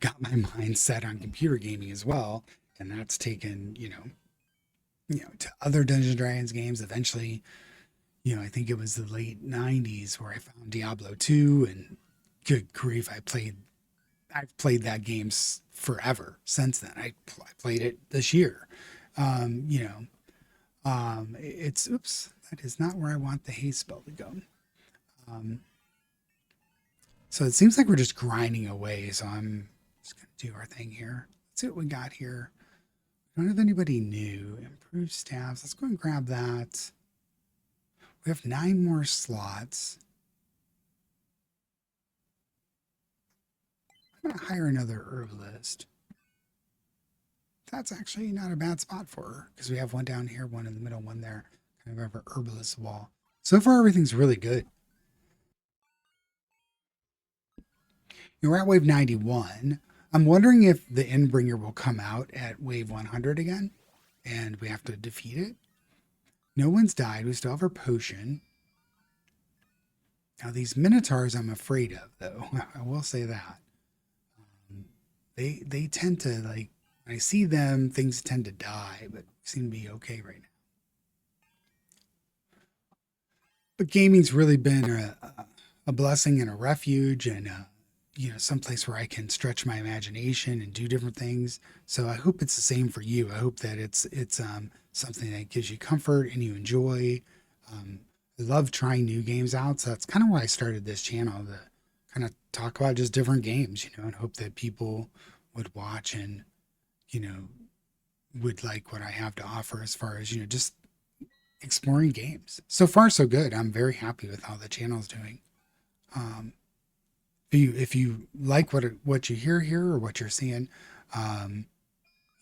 got my mind set on computer gaming as well, and that's taken to other Dungeons and Dragons games. Eventually, I think it was the late '90s where I found Diablo 2, and good grief, I've played that game forever since then. I played it this year. It's oops, that is not where I want the haste spell to go. So it seems like we're just grinding away. So I'm just going to do our thing here. Let's see what we got here. We don't have anybody new. Improved stabs. Let's go and grab that. We have 9 more slots. I'm going to hire another herbalist. That's actually not a bad spot for her, because we have one down here, one in the middle, one there. Kind of have our herbalist wall. So far, everything's really good. We're at wave 91. I'm wondering if the Endbringer will come out at wave 100 again, and we have to defeat it. No one's died. We still have our potion. Now, these Minotaurs I'm afraid of, though. I will say that. They tend to, like, when I see them, things tend to die, but seem to be okay right now. But gaming's really been a blessing and a refuge, and someplace where I can stretch my imagination and do different things. So I hope it's the same for you. I hope that it's something that gives you comfort and you enjoy. I love trying new games out. So that's kind of why I started this channel, to kind of talk about just different games, and hope that people would watch and, would like what I have to offer as far as, just exploring games. So far, so good. I'm very happy with how the channel's doing. If you like what you hear here or what you're seeing,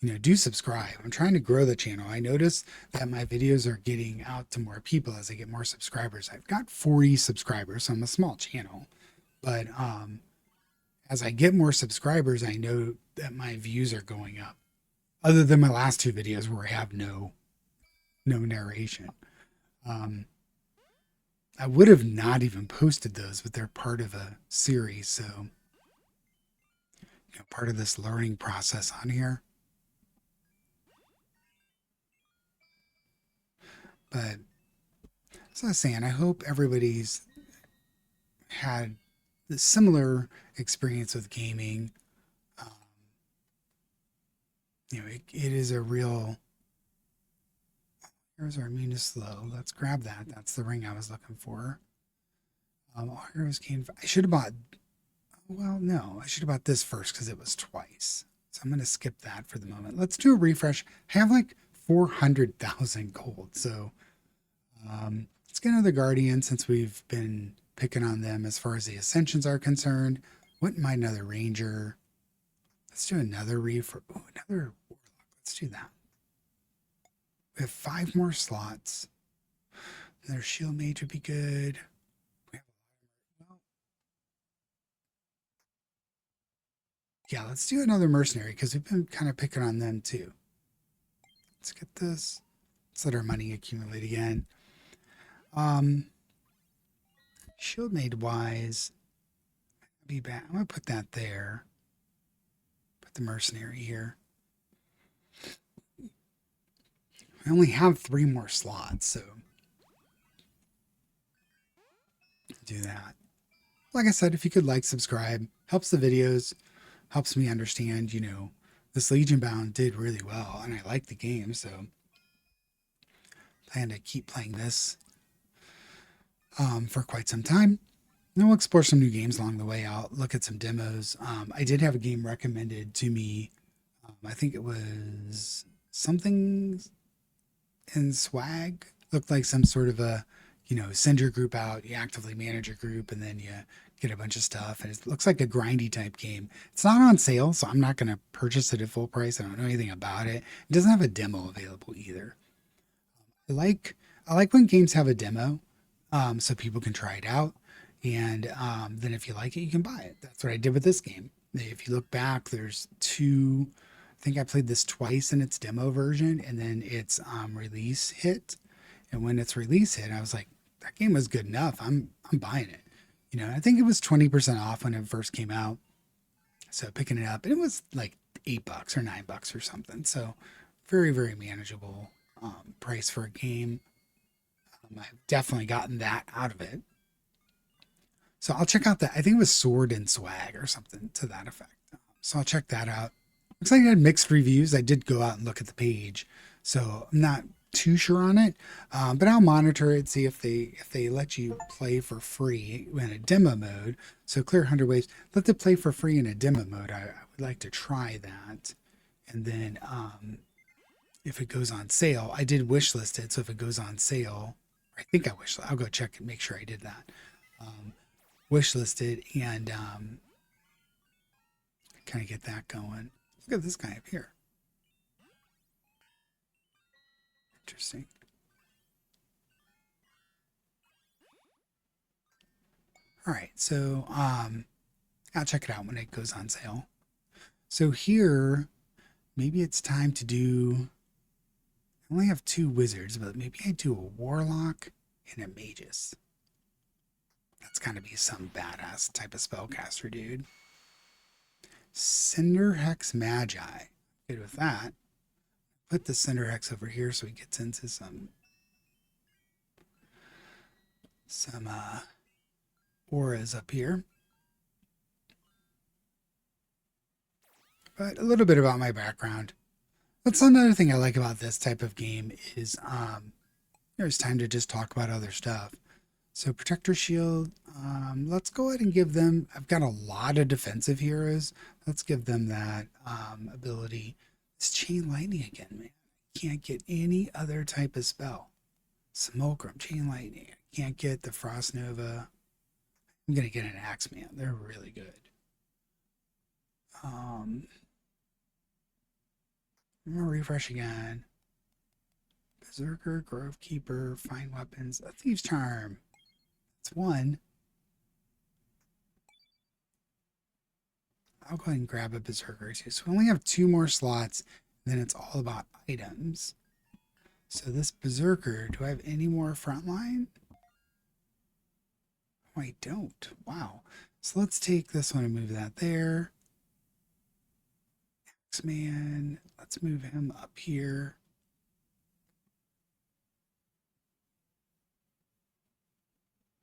do subscribe. I'm trying to grow the channel. I notice that my videos are getting out to more people as I get more subscribers. I've got 40 subscribers, so I'm a small channel. But as I get more subscribers, I know that my views are going up. Other than my last 2 videos where I have no no narration. Um, I would have not even posted those, but they're part of a series, so part of this learning process on here. But as I was saying, I hope everybody's had the similar experience with gaming. Um, it is a real. Here's our Munis low. Let's grab that. That's the ring I was looking for. All heroes came. I should have bought. Well, no, I should have bought this first because it was twice. So I'm going to skip that for the moment. Let's do a refresh. I have like 400,000 gold. So let's get another Guardian since we've been picking on them as far as the Ascensions are concerned. Wouldn't mind another Ranger. Let's do another refresh. Oh, another Warlock. Let's do that. We have 5 more slots. Another Shield Mage would be good. Yeah, let's do another Mercenary because we've been kind of picking on them too. Let's get this. Let's let our money accumulate again. Shield Maid wise, be back. I'm gonna put that there. Put the Mercenary here. I only have 3 more slots, so do that. Like I said, if you could like, subscribe, helps the videos, helps me understand, this Legionbound did really well, and I like the game, so plan to keep playing this for quite some time. And we'll explore some new games along the way. I'll look at some demos. I did have a game recommended to me. I think it was something in Swag. Looked like some sort of a, send your group out, you actively manage your group, and then you get a bunch of stuff. And it looks like a grindy type game. It's not on sale, so I'm not going to purchase it at full price. I don't know anything about it. It doesn't have a demo available either. I like when games have a demo, so people can try it out, and then if you like it, you can buy it. That's what I did with this game. If you look back, there's 2. I think I played this twice in its demo version, and then its release hit. And when its release hit, I was like, that game was good enough. I'm buying it. I think it was 20% off when it first came out. So picking it up, and it was like $8 or $9 or something. So very, very manageable price for a game. I've definitely gotten that out of it. So I'll check out that. I think it was Sword and Swag or something to that effect. So I'll check that out. Looks like it had mixed reviews. I did go out and look at the page, so I'm not too sure on it, but I'll monitor it, see if they let you play for free in a demo mode. So clear 100 waves, let them play for free in a demo mode. I would like to try that, and then if it goes on sale, I did wishlist it. So if it goes on sale, I think I wishlist. I'll go check and make sure I did that. Wishlisted and kind of get that going. Look at this guy up here. Interesting. All right, so I'll check it out when it goes on sale. So here, maybe it's time to do. I only have 2 wizards, but maybe I do a warlock and a magus. That's gotta be some badass type of spellcaster, dude. Cinder Hex Magi. Good with that. Put the Cinder Hex over here so he gets into some auras up here. But a little bit about my background. That's another thing I like about this type of game is there's time to just talk about other stuff. So Protector Shield, let's go ahead and give them, I've got a lot of defensive heroes. Let's give them that ability. This Chain Lightning again, man. Can't get any other type of spell. Simulacrum, Chain Lightning. Can't get the Frost Nova. I'm going to get an Axeman. They're really good. I'm going to refresh again. Berserker, Grove Keeper, Fine Weapons, a Thieves Charm. That's 1. I'll go ahead and grab a Berserker too. So we only have 2 more slots, and then it's all about items. So this berserker, do I have any more frontline? Oh, I don't. Wow. So let's take this one and move that there. X-Man, let's move him up here.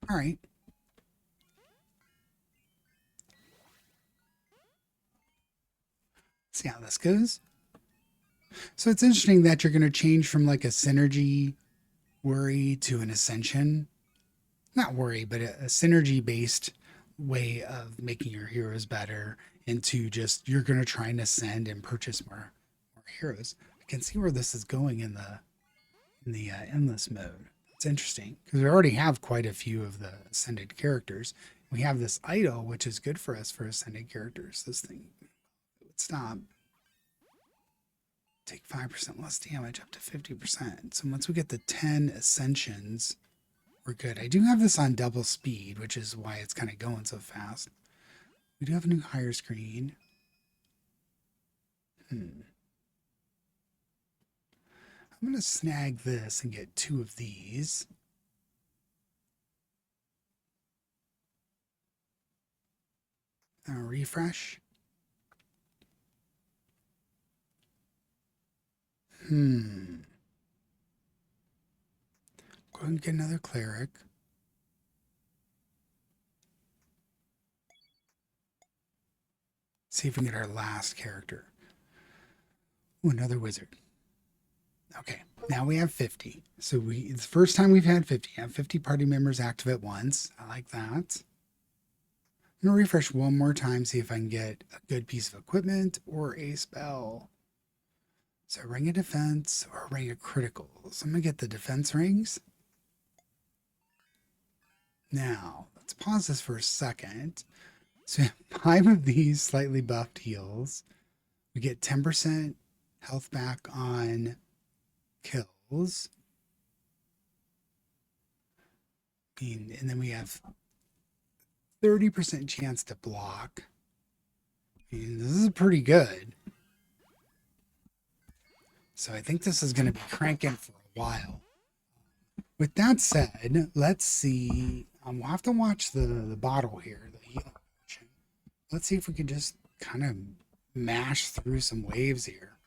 All right. See how this goes. So it's interesting that you're going to change from like a synergy worry to an ascension. Not worry, but a synergy based way of making your heroes better into just you're going to try and ascend and purchase more heroes. I can see where this is going in the endless mode. It's interesting because we already have quite a few of the ascended characters. We have this idol, which is good for us for ascended characters. This thing would stop. Take 5% less damage up to 50%. So once we get the 10 ascensions, we're good. I do have this on double speed, which is why it's kind of going so fast. We do have a new higher screen. I'm going to snag this and get 2 of these. Refresh. Go ahead and get another cleric. See if we can get our last character. Ooh, another wizard. Okay, now we have 50. So it's the first time we've had 50. I have 50 party members active at once. I like that. I'm going to refresh one more time, see if I can get a good piece of equipment or a spell. So ring of defense or ring of critical. So I'm going to get the defense rings. Now, let's pause this for a second. So we have 5 of these slightly buffed heals. We get 10% health back on kills. And then we have 30% chance to block. And this is pretty good. So I think this is going to be cranking for a while. With that said, let's see. We'll have to watch the bottle here, the healing potion. Let's see if we can just kind of mash through some waves here.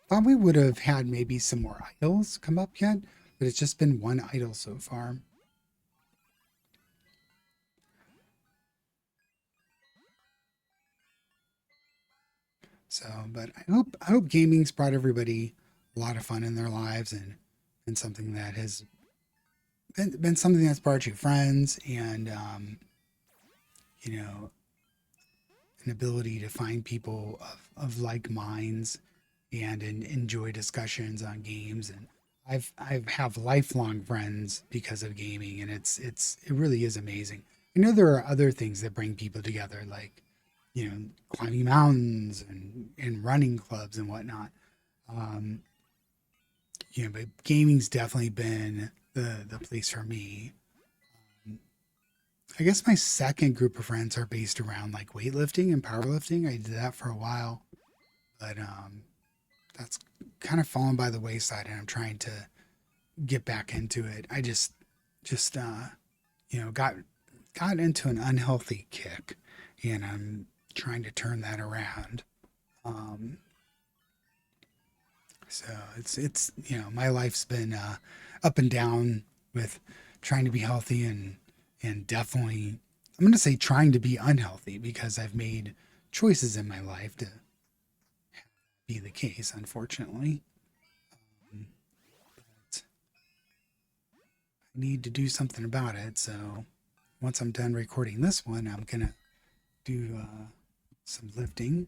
Thought we would have had maybe some more idols come up yet, but it's just been one idol so far. So, but I hope gaming's brought everybody a lot of fun in their lives and something that has been something that's brought you friends and you know, an ability to find people of like minds and enjoy discussions on games. And I've have lifelong friends because of gaming, and it really is amazing. I know there are other things that bring people together, like climbing mountains and running clubs and whatnot. Um, but gaming's definitely been the place for me. I guess my second group of friends are based around like weightlifting and powerlifting. I did that for a while, but that's kind of fallen by the wayside, and I'm trying to get back into it. I just got into an unhealthy kick, and I'm trying to turn that around. Um, so it's my life's been up and down with trying to be healthy and definitely I'm going to say trying to be unhealthy because I've made choices in my life to be the case, unfortunately. But I need to do something about it. So once I'm done recording this one, I'm going to do some lifting.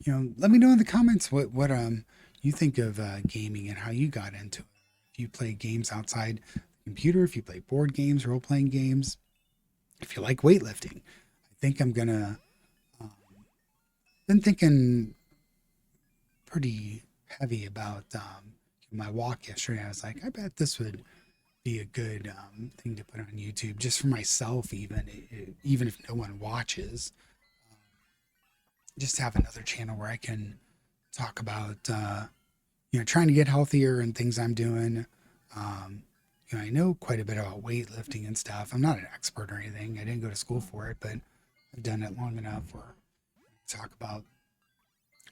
Let me know in the comments what you think of gaming and how you got into it. If you play games outside the computer, if you play board games, role playing games, if you like weightlifting, I think I'm gonna. Been thinking pretty heavy about my walk yesterday. I was like, I bet this would be a good thing to put on YouTube just for myself, even if no one watches. just have another channel where I can talk about, trying to get healthier and things I'm doing. Um, I know quite a bit about weightlifting and stuff. I'm not an expert or anything. I didn't go to school for it, but I've done it long enough where I talk about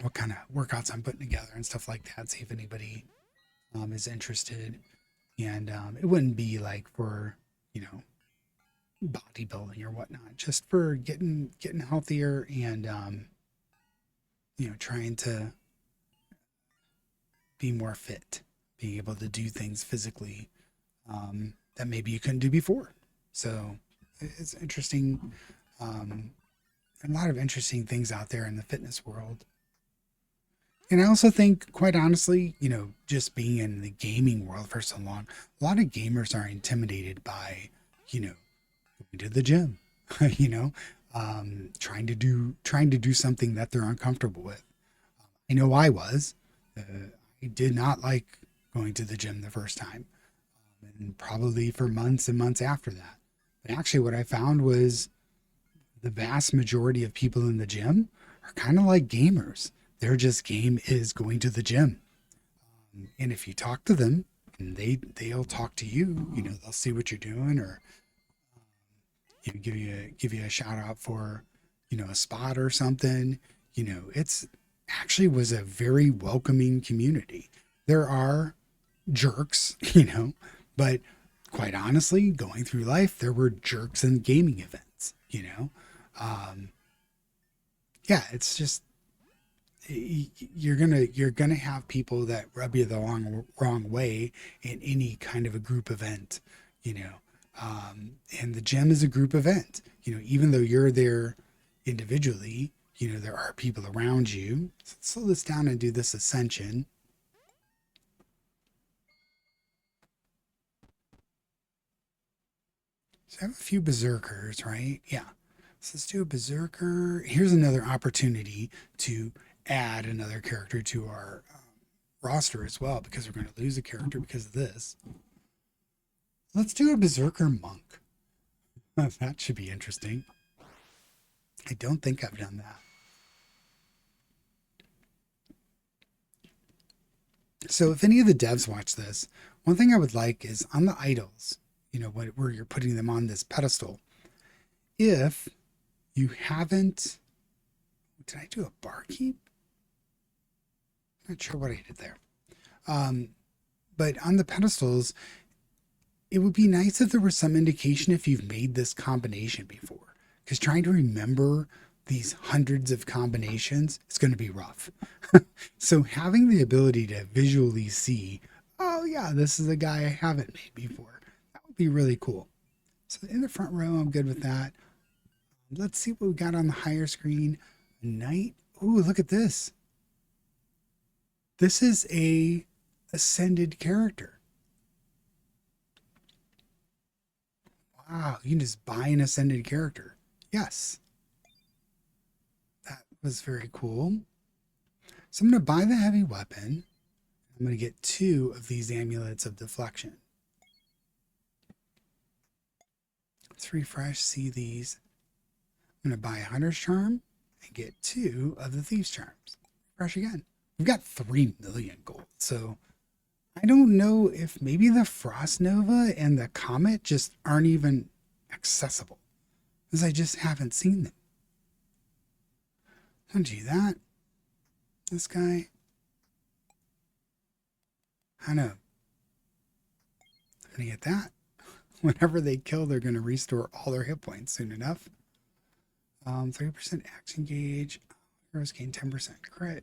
what kind of workouts I'm putting together and stuff like that. See if anybody is interested. And it wouldn't be like for, you know, bodybuilding or whatnot, just for getting healthier and trying to be more fit, being able to do things physically that maybe you couldn't do before. So it's interesting. A lot of interesting things out there in the fitness world. And I also think, quite honestly, just being in the gaming world for so long, a lot of gamers are intimidated by, going to the gym, you know, trying to do something that they're uncomfortable with. I know I was. I did not like going to the gym the first time, and probably for months and months after that. But actually, what I found was the vast majority of people in the gym are kind of like gamers. Their just game is going to the gym. And if you talk to them and they'll talk to you, they'll see what you're doing, or give you a shout out for, a spot or something. It's actually was a very welcoming community. There are jerks, but quite honestly, going through life, there were jerks in gaming events. Um, yeah, it's just you're gonna have people that rub you the wrong way in any kind of a group event, you know. And the gym is a group event, even though you're there individually, there are people around you. So let's slow this down and do this ascension. So I have a few berserkers, right? Yeah. So let's do a berserker. Here's another opportunity to add another character to our roster as well, because we're going to lose a character because of this. Let's do a berserker monk. That should be interesting. I don't think I've done that. So if any of the devs watch this, one thing I would like is on the idols, where you're putting them on this pedestal. If you haven't, did I do a barkeep? Not sure what I did there. But on the pedestals, it would be nice if there was some indication if you've made this combination before, because trying to remember these hundreds of combinations is going to be rough. So having the ability to visually see, oh yeah, this is a guy I haven't made before, that would be really cool. So in the front row, I'm good with that. Let's see what we got on the higher screen. Knight. Ooh, look at this. This is a ascended character. Wow, you can just buy an ascended character. Yes. That was very cool. So I'm going to buy the heavy weapon. I'm going to get 2 of these amulets of deflection. Let's refresh, see these. I'm going to buy a hunter's charm and get 2 of the thieves charms. Refresh again. We've got 3 million gold. So I don't know if maybe the Frost Nova and the Comet just aren't even accessible, because I just haven't seen them. Don't do that. This guy. I know. I'm going to get that. Whenever they kill, they're going to restore all their hit points soon enough. 30% action gauge. Heroes gain 10% crit.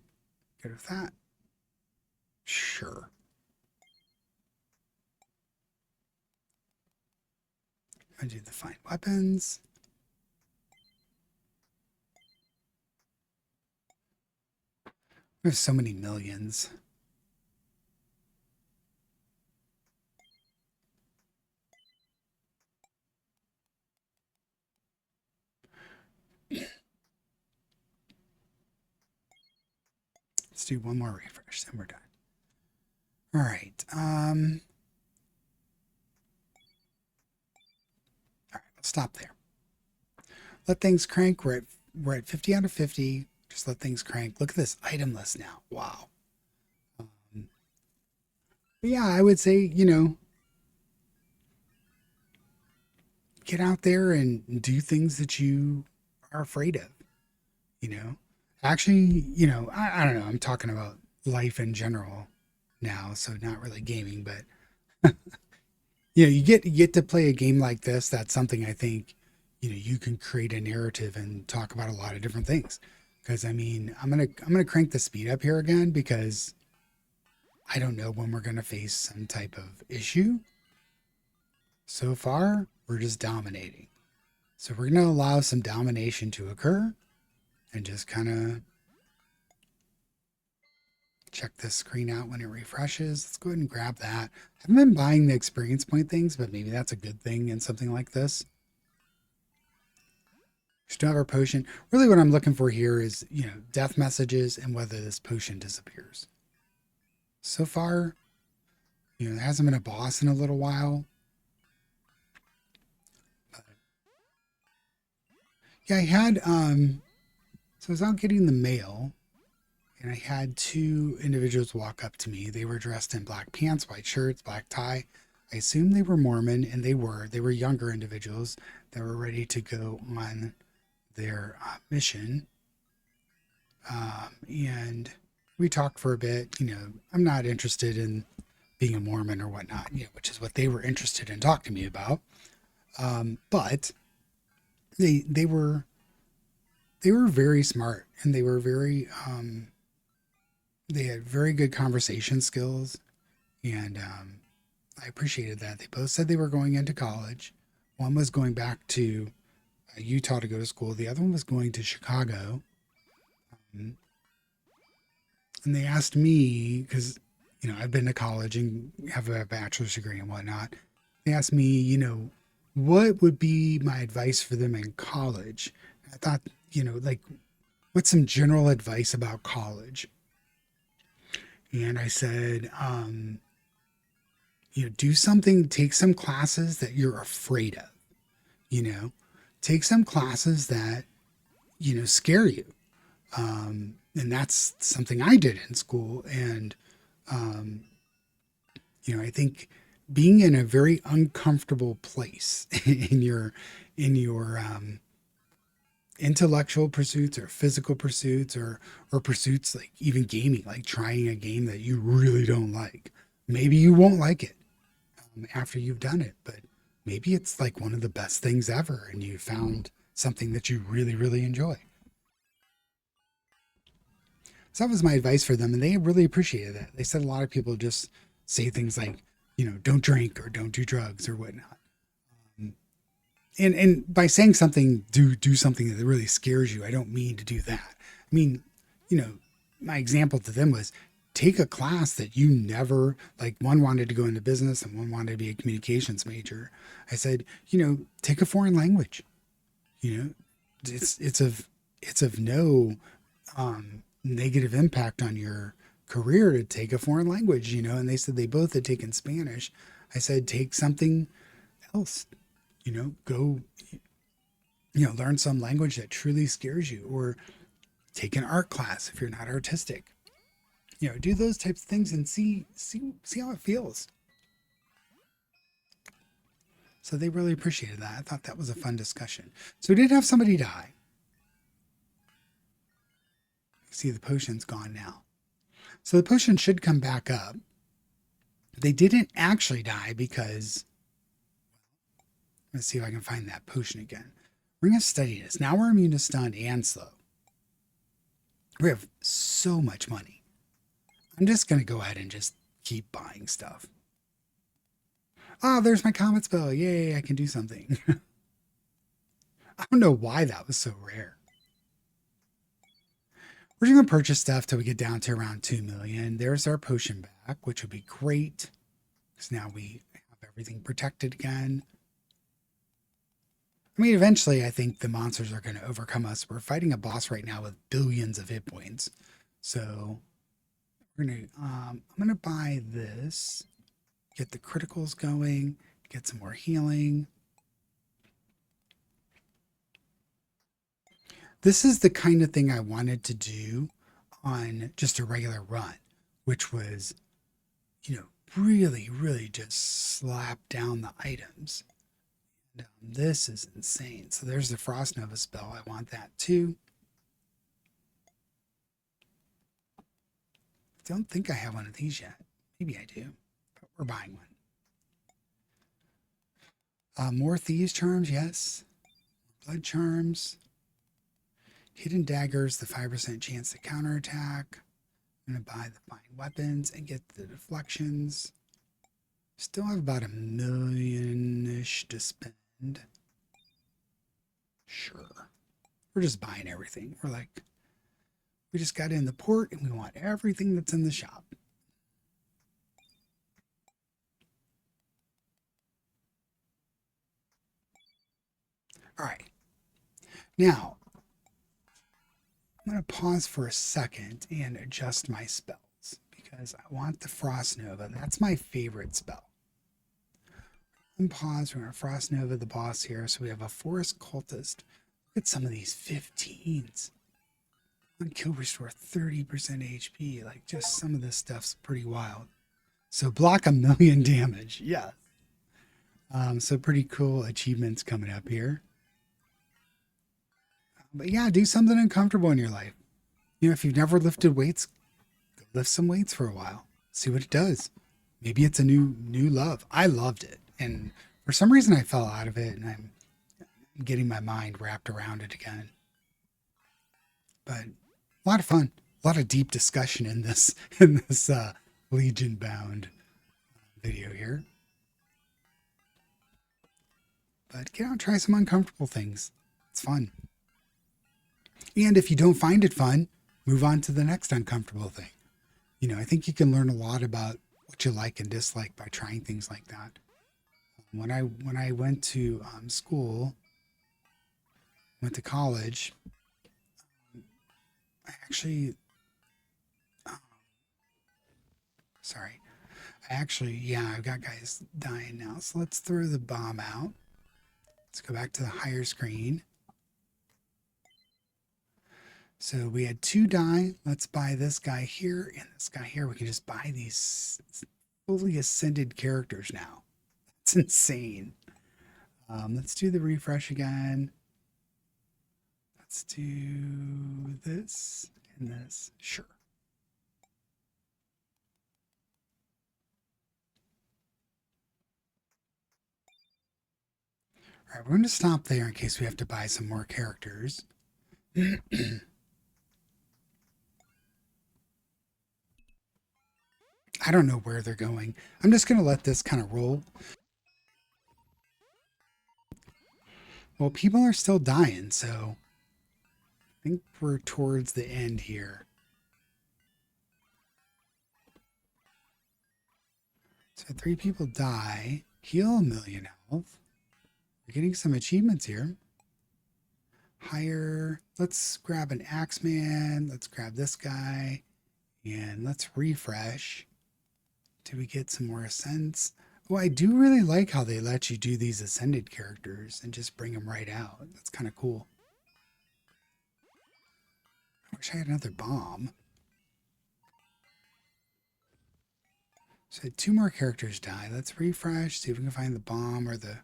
Good with that. Sure. I do the fine weapons. There's so many millions. Let's do one more refresh, then we're done. All right. All right, we'll stop there. Let things crank. We're at 50 out of 50. Just let things crank. Look at this item list now. Wow. But yeah, I would say, get out there and do things that you are afraid of, you know. Actually, I don't know. I'm talking about life in general now, so not really gaming, but you get to play a game like this. That's something I think, you can create a narrative and talk about a lot of different things. Because I mean, I'm gonna crank the speed up here again because I don't know when we're gonna face some type of issue. So far, we're just dominating. So we're gonna allow some domination to occur and just kind of check this screen out when it refreshes. Let's go ahead and grab that. I haven't been buying the experience point things, but maybe that's a good thing in something like this. Still have our potion. Really what I'm looking for here is, death messages and whether this potion disappears. So far, there hasn't been a boss in a little while. But yeah, I had, so I was out getting the mail and I had two individuals walk up to me. They were dressed in black pants, white shirts, black tie. I assumed they were Mormon, and they were. They were younger individuals that were ready to go on their mission. And we talked for a bit. I'm not interested in being a Mormon or whatnot, which is what they were interested in talking to me about. But they were very smart, and they were very they had very good conversation skills, and I appreciated that. They both said they were going into college. One was going back to Utah to go to school. The other one was going to Chicago. And they asked me, because, I've been to college and have a bachelor's degree and whatnot. They asked me, what would be my advice for them in college? I thought, like, what's some general advice about college? And I said, do something, take some classes that you're afraid of, take some classes that, scare you. And that's something I did in school. And, I think being in a very uncomfortable place in your intellectual pursuits or physical pursuits or pursuits like even gaming, like trying a game that you really don't like. Maybe you won't like it after you've done it, but maybe it's like one of the best things ever and you found something that you really, really enjoy. So that was my advice for them, and they really appreciated that. They said a lot of people just say things like, don't drink or don't do drugs or whatnot. And by saying something, do something that really scares you. I don't mean to do that. I mean, my example to them was take a class that you never like. One wanted to go into business, and one wanted to be a communications major. I said, take a foreign language. You know, it's of no negative impact on your career to take a foreign language. And they said they both had taken Spanish. I said take something else. Go, learn some language that truly scares you, or take an art class if you're not artistic. Do those types of things and see how it feels. So they really appreciated that. I thought that was a fun discussion. So we did have somebody die. See, the potion's gone now. So the potion should come back up. They didn't actually die because, let's see if I can find that potion again. We're going to study this. Now we're immune to stun and slow. We have so much money. I'm just going to go ahead and just keep buying stuff. Oh, there's my comet spell. Yay, I can do something. I don't know why that was so rare. We're just going to purchase stuff till we get down to around 2 million. There's our potion back, which would be great. Because now we have everything protected again. I mean, eventually, I think the monsters are going to overcome us. We're fighting a boss right now with billions of hit points. So, I'm gonna buy this. Get the criticals going. Get some more healing. this is the kind of thing I wanted to do on just a regular run, which was, really, really just slap down the items. And, this is insane. So there's the Frost Nova spell. I want that too. Don't think I have one of these yet. Maybe I do, but we're buying one. More Thieves Charms, yes. Blood Charms. Hidden Daggers, the 5% chance to counterattack. I'm going to buy the Fine Weapons and get the deflections. Still have about $1 million-ish to spend. Sure. We're just buying everything. We're like, we just got in the port and we want everything that's in the shop. All right. Now, I'm going to pause for a second and adjust my spells because I want the Frost Nova. That's my favorite spell. And pause. We're going to Frost Nova the boss here. So we have a Forest Cultist. Look at some of these 15s. On kill restore 30% HP. Like just some of this stuff's pretty wild. So block 1,000,000 damage. Yeah. So pretty cool achievements coming up here. But yeah, do something uncomfortable in your life. If you've never lifted weights, go lift some weights for a while. See what it does. Maybe it's a new love. I loved it. And for some reason I fell out of it and I'm getting my mind wrapped around it again. But a lot of fun, a lot of deep discussion in this Legionbound video here. But get out and try some uncomfortable things. It's fun. And if you don't find it fun, move on to the next uncomfortable thing. I think you can learn a lot about what you like and dislike by trying things like that. When I went to school, went to college, I actually, I've got guys dying now. So let's throw the bomb out. Let's go back to the higher screen. So we had 2 die. Let's buy this guy here and this guy here. We can just buy these fully ascended characters now. That's insane. Let's do the refresh again. Let's do this and this. Sure. All right, we're going to stop there in case we have to buy some more characters. I don't know where they're going. I'm just going to let this kind of roll. Well, people are still dying, so I think we're towards the end here. So 3 people die, heal 1,000,000 health. We're getting some achievements here. Hire, let's grab an Axeman. Let's grab this guy and let's refresh. Do we get some more ascents? Oh, I do really like how they let you do these ascended characters and just bring them right out. That's kind of cool. I wish I had another bomb. So 2 more characters die. Let's refresh, see if we can find the bomb or the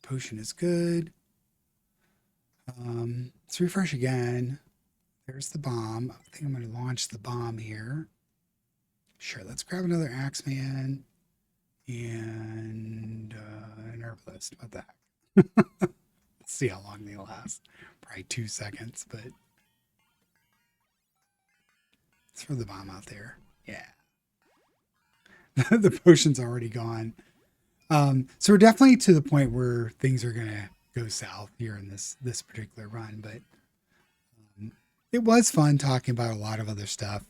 potion is good. Let's refresh again. There's the bomb. I think I'm going to launch the bomb here. Sure, let's grab another Axeman and an herbalist. What the heck? Let's see how long they last. Probably 2 seconds, but let's throw the bomb out there. Yeah. The potion's already gone. So we're definitely to the point where things are going to go south here in this particular run, but it was fun talking about a lot of other stuff.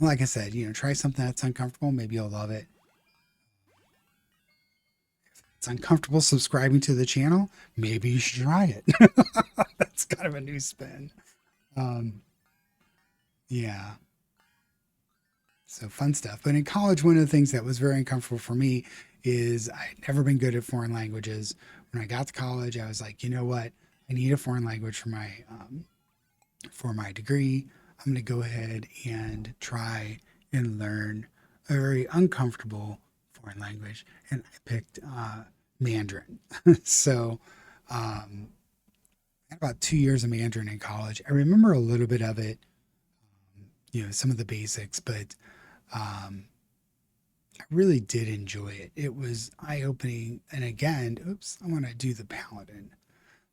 Like I said, try something that's uncomfortable. Maybe you'll love it. If it's uncomfortable subscribing to the channel, maybe you should try it. That's kind of a new spin. Yeah. So fun stuff. But in college, one of the things that was very uncomfortable for me is I'd never been good at foreign languages. When I got to college, I was like, you know what? I need a foreign language for my degree. I'm going to go ahead and try and learn a very uncomfortable foreign language, and I picked Mandarin. So, um, I had about 2 years of Mandarin in college. I remember a little bit of it, some of the basics, but um, I really did enjoy it. It was eye opening. And again, oops, I want to do the paladin.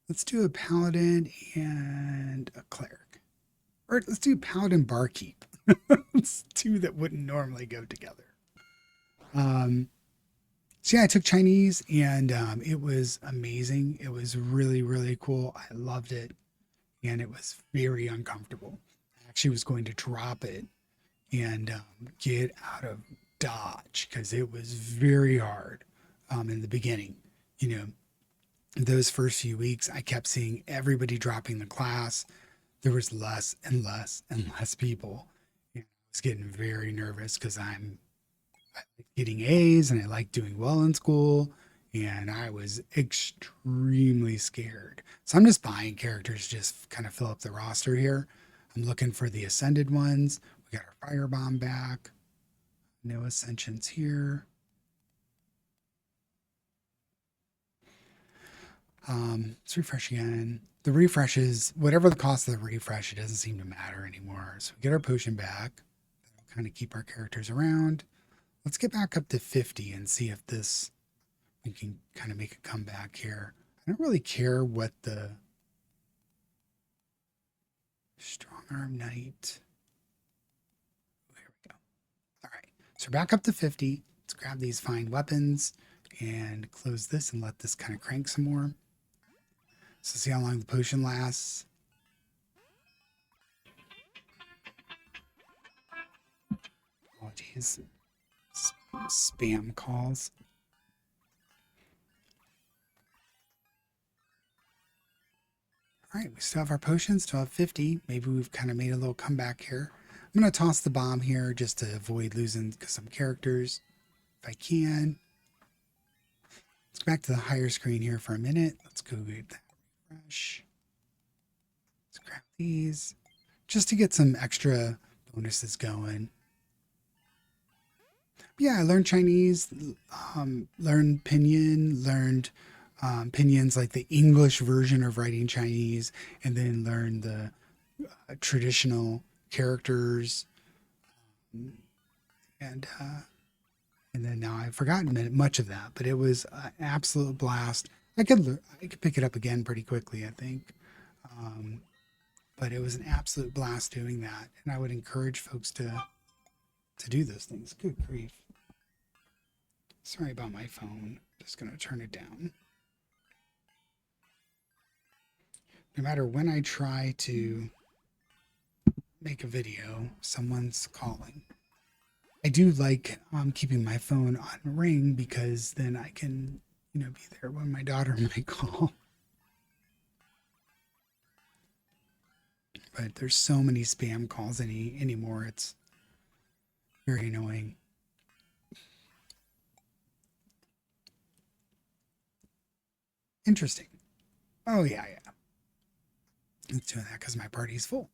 Let's do a paladin and a cleric. Or let's do paladin barkeep. It's two that wouldn't normally go together. Um, so yeah, I took Chinese and it was amazing. It was really, really cool. I loved it. And it was very uncomfortable. I actually was going to drop it and get out of Dodge because it was very hard in the beginning. You know, those first few weeks, I kept seeing everybody dropping the class. There was less and less and less people. And I was getting very nervous because I like getting A's and I like doing well in school. And I was extremely scared. So I'm just buying characters, just kind of fill up the roster here. I'm looking for the ascended ones. We got our firebomb back. No ascensions here. Let's refresh again. The refreshes, whatever the cost of the refresh, it doesn't seem to matter anymore. So we get our potion back. That'll kind of keep our characters around. Let's get back up to 50 and see if we can kind of make a comeback here. I don't really care what the strong arm knight. Here we go. All right. So back up to 50. Let's grab these fine weapons and close this and let this kind of crank some more. So see how long the potion lasts. Oh, geez. Spam calls. All right, we still have our potions, still have 50. Maybe we've kind of made a little comeback here. I'm going to toss the bomb here just to avoid losing some characters if I can. Let's go back to the higher screen here for a minute. Let's go get that refresh. Let's grab these just to get some extra bonuses going. But yeah, I learned Chinese, learned Pinyin, learned Pinyin like the English version of writing Chinese, and then learned the traditional characters, and then now I've forgotten much of that, but it was an absolute blast. I could pick it up again pretty quickly, I think, but it was an absolute blast doing that, and I would encourage folks to do those things. Good grief! Sorry about my phone. Just gonna turn it down. No matter when I try to make a video, someone's calling. I do like keeping my phone on ring because then I can, be there when my daughter might call. But there's so many spam calls anymore. It's very annoying. Interesting. Oh yeah. It's doing that because my party's full.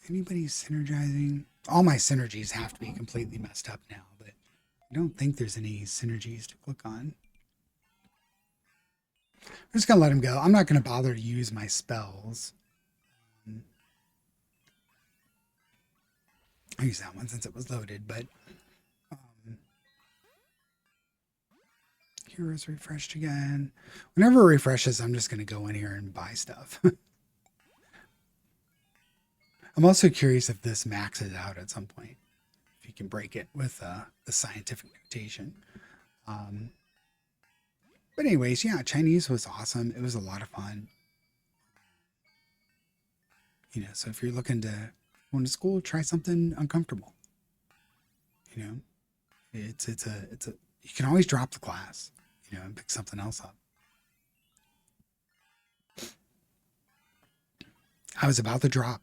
Anybody synergizing? All my synergies have to be completely messed up now, but I don't think there's any synergies to click on. I'm just going to let him go. I'm not going to bother to use my spells. I used that one since it was loaded, but heroes refreshed again. Whenever it refreshes, I'm just going to go in here and buy stuff. I'm also curious if this maxes out at some point. If you can break it with the scientific notation. But anyways, yeah, Chinese was awesome. It was a lot of fun. So if you're looking to go to school, try something uncomfortable. It's a you can always drop the class, and pick something else up. I was about to drop.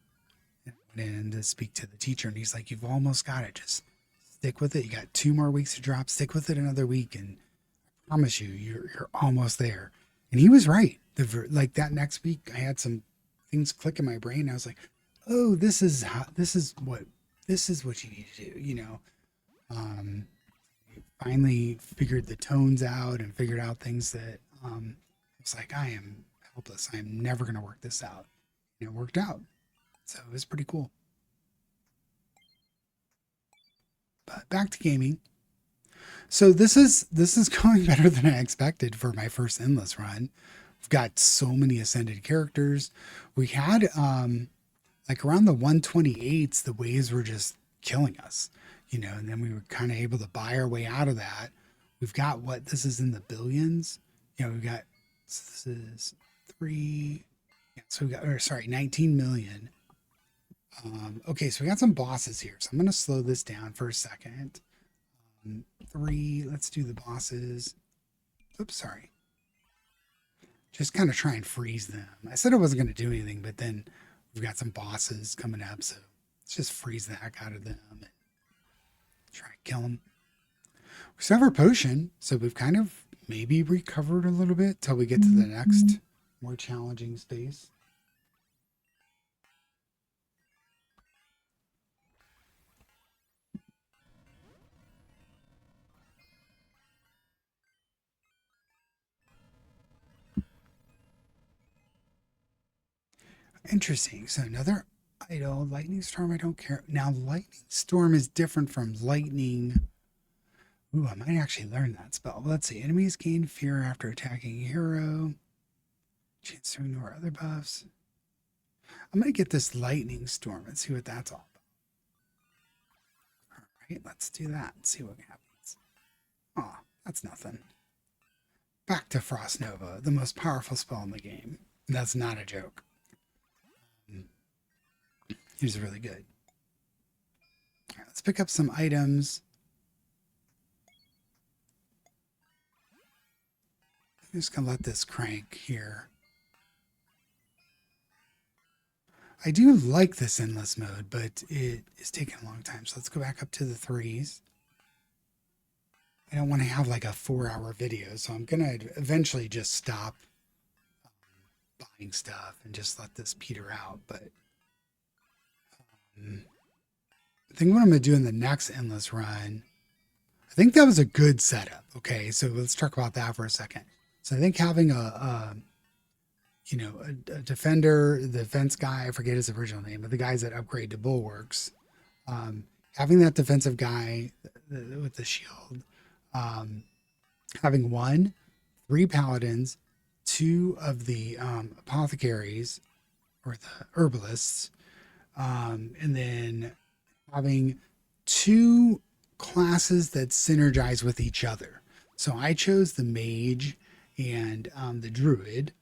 went in to speak to the teacher, and he's like, "You've almost got it. Just stick with it. You got 2 more weeks to drop. Stick with it another week, and I promise you, you're almost there." And he was right. Like that next week, I had some things click in my brain. I was like, "Oh, this is what you need to do." Um, finally figured the tones out and figured out things that I was like, I am helpless. I'm never going to work this out. And it worked out. So it was pretty cool. But back to gaming. So this is going better than I expected for my first endless run. We've got so many ascended characters. We had like around the 128s, the waves were just killing us, and then we were kind of able to buy our way out of that. We've got what this is in the billions. We've got this is three. Yeah, so we got, or sorry, 19 million. Okay, so we got some bosses here. So I'm going to slow this down for a second. 3, let's do the bosses. Oops, sorry. Just kind of try and freeze them. I said I wasn't going to do anything, but then we've got some bosses coming up, so let's just freeze the heck out of them and try and kill them. We still have our potion, so we've kind of maybe recovered a little bit till we get to the next more challenging space. Interesting. So another idol, lightning storm. I don't care. Now, lightning storm is different from lightning. Ooh, I might actually learn that spell. Let's see. Enemies gain fear after attacking a hero. Chance to ignore other buffs. I'm going to get this lightning storm and see what that's all about. All right, let's do that and see what happens. Oh, that's nothing. Back to Frost Nova, the most powerful spell in the game. That's not a joke. He's really good. All right, let's pick up some items. I'm just going to let this crank here. I do like this endless mode, but it is taking a long time. So let's go back up to the 3s. I don't want to have like a 4-hour video, so I'm going to eventually just stop buying stuff and just let this peter out. But I think what I'm going to do in the next endless run, I think that was a good setup. Okay, so let's talk about that for a second. So I think having a defender, the defense guy, I forget his original name, but the guys that upgrade to bulwarks, having that defensive guy with the shield, having 3 paladins, 2 of the apothecaries or the herbalists, and then having 2 classes that synergize with each other. So I chose the mage and the druid,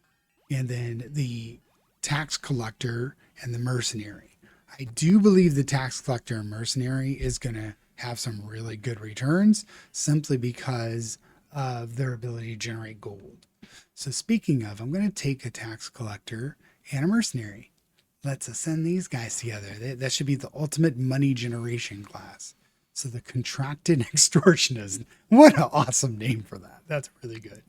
and then the tax collector and the mercenary. I do believe the tax collector and mercenary is going to have some really good returns simply because of their ability to generate gold. So speaking of, I'm going to take a tax collector and a mercenary. Let's ascend these guys together. That should be the ultimate money generation class. So the contracted extortionist. What an awesome name for that. That's really good.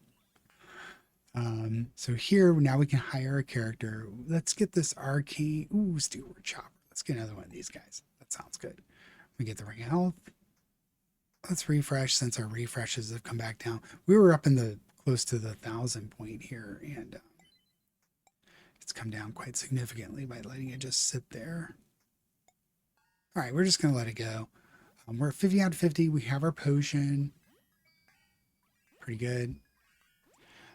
So here, now we can hire a character. Let's get this arcane. Ooh, Steward Chopper. Let's get another one of these guys. That sounds good. We get the ring of health. Let's refresh since our refreshes have come back down. We were up in the close to the 1,000 point here, and it's come down quite significantly by letting it just sit there. All right, we're just going to let it go. We're at 50 out of 50. We have our potion. Pretty good.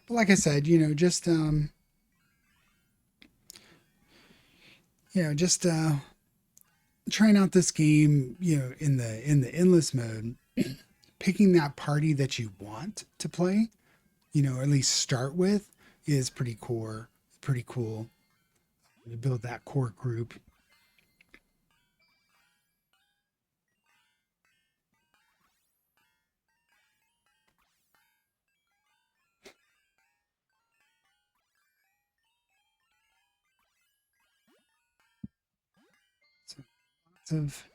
But like I said, just trying out this game, in the endless mode, picking that party that you want to play, or at least start with, is pretty cool. You build that core group. So of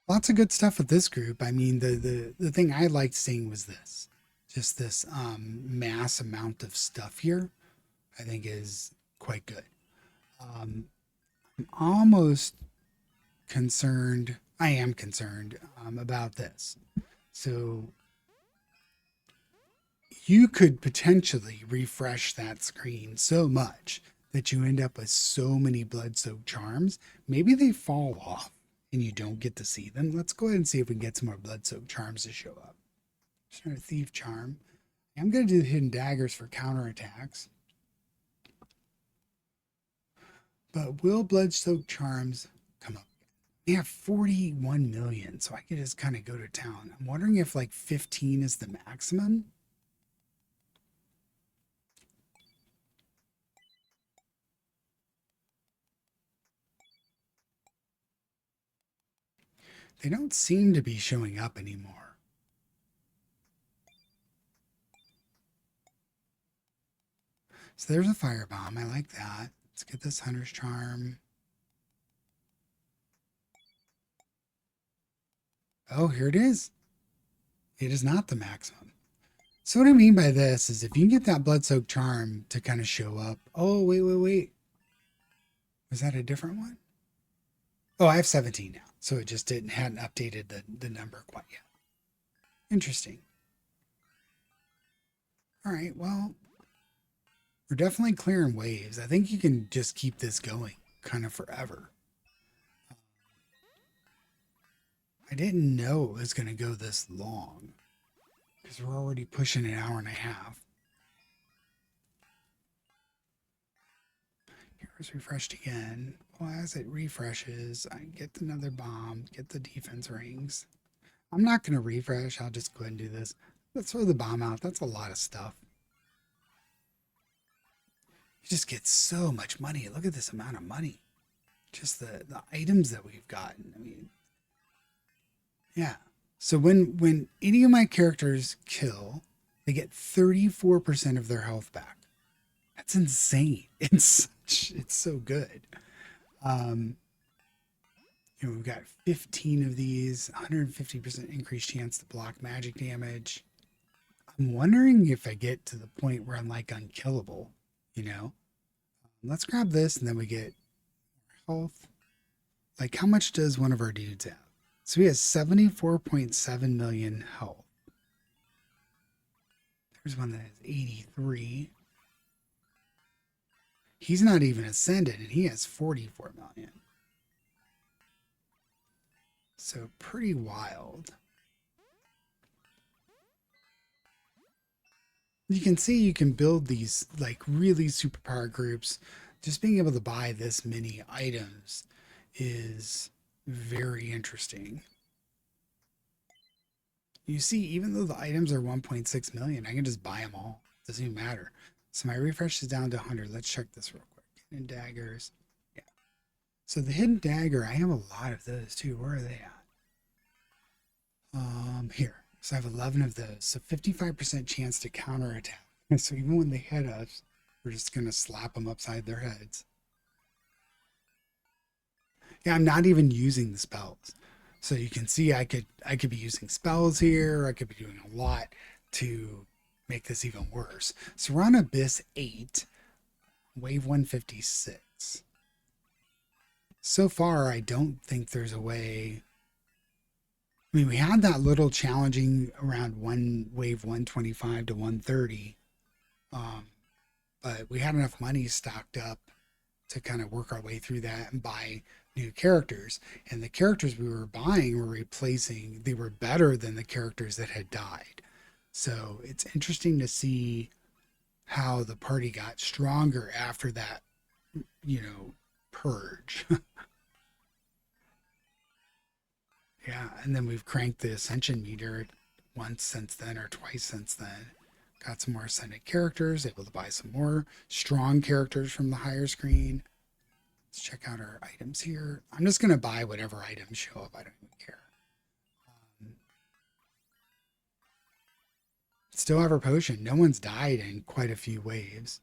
lots of good stuff with this group. I mean, the thing I liked seeing was this, just this mass amount of stuff here. I think is quite good. I'm almost concerned. I am concerned about this. So you could potentially refresh that screen so much that you end up with so many blood-soaked charms. Maybe they fall off and you don't get to see them. Let's go ahead and see if we can get some more blood-soaked charms to show up. Just another thief charm. I'm going to do the hidden daggers for counterattacks. But will blood-soaked charms come up? We have 41 million, so I could just kind of go to town. I'm wondering if like 15 is the maximum. They don't seem to be showing up anymore. So there's a firebomb. I like that. Let's get this hunter's charm. Oh, here it is. It is not the maximum. So what I mean by this is if you can get that blood-soaked charm to kind of show up. Oh, wait. Was that a different one? Oh, I have 17 now. So it just hadn't updated the number quite yet. Interesting. All right, well, we're definitely clearing waves. I think you can just keep this going kind of forever. I didn't know it was going to go this long because we're already pushing an hour and a half. Here's refreshed again. Well, as it refreshes, I get another bomb, get the defense rings. I'm not going to refresh. I'll just go ahead and do this. Let's throw the bomb out. That's a lot of stuff. You just get so much money. Look at this amount of money. Just the items that we've gotten. I mean, yeah. So when any of my characters kill, they get 34% of their health back. That's insane. It's so good. We've got 15 of these, 150% increased chance to block magic damage. I'm wondering if I get to the point where I'm like unkillable, Let's grab this and then we get health. Like how much does one of our dudes have? So he has 74.7 million health. There's one that has 83. He's not even ascended and he has 44 million. So pretty wild. You can see you can build these like really superpower groups. Just being able to buy this many items is very interesting. You see, even though the items are 1.6 million, I can just buy them all. Doesn't even matter. So my refresh is down to 100. Let's check this real quick. Hidden daggers. Yeah. So the hidden dagger, I have a lot of those too. Where are they at? Here. So I have 11 of those. So 55% chance to counterattack. So even when they hit us, we're just going to slap them upside their heads. Yeah, I'm not even using the spells. So you can see I could be using spells here. I could be doing a lot to make this even worse. So we're on Abyss 8, wave 156. So far, I don't think there's a way. I mean, we had that little challenging around wave 125 to 130, but we had enough money stocked up to kind of work our way through that and buy new characters. And the characters we were buying were replacing, they were better than the characters that had died. So it's interesting to see how the party got stronger after that, purge. Yeah, and then we've cranked the ascension meter once since then or twice since then. Got some more ascended characters, able to buy some more strong characters from the higher screen. Let's check out our items here. I'm just going to buy whatever items show up. I don't even care. Still have our potion. No one's died in quite a few waves.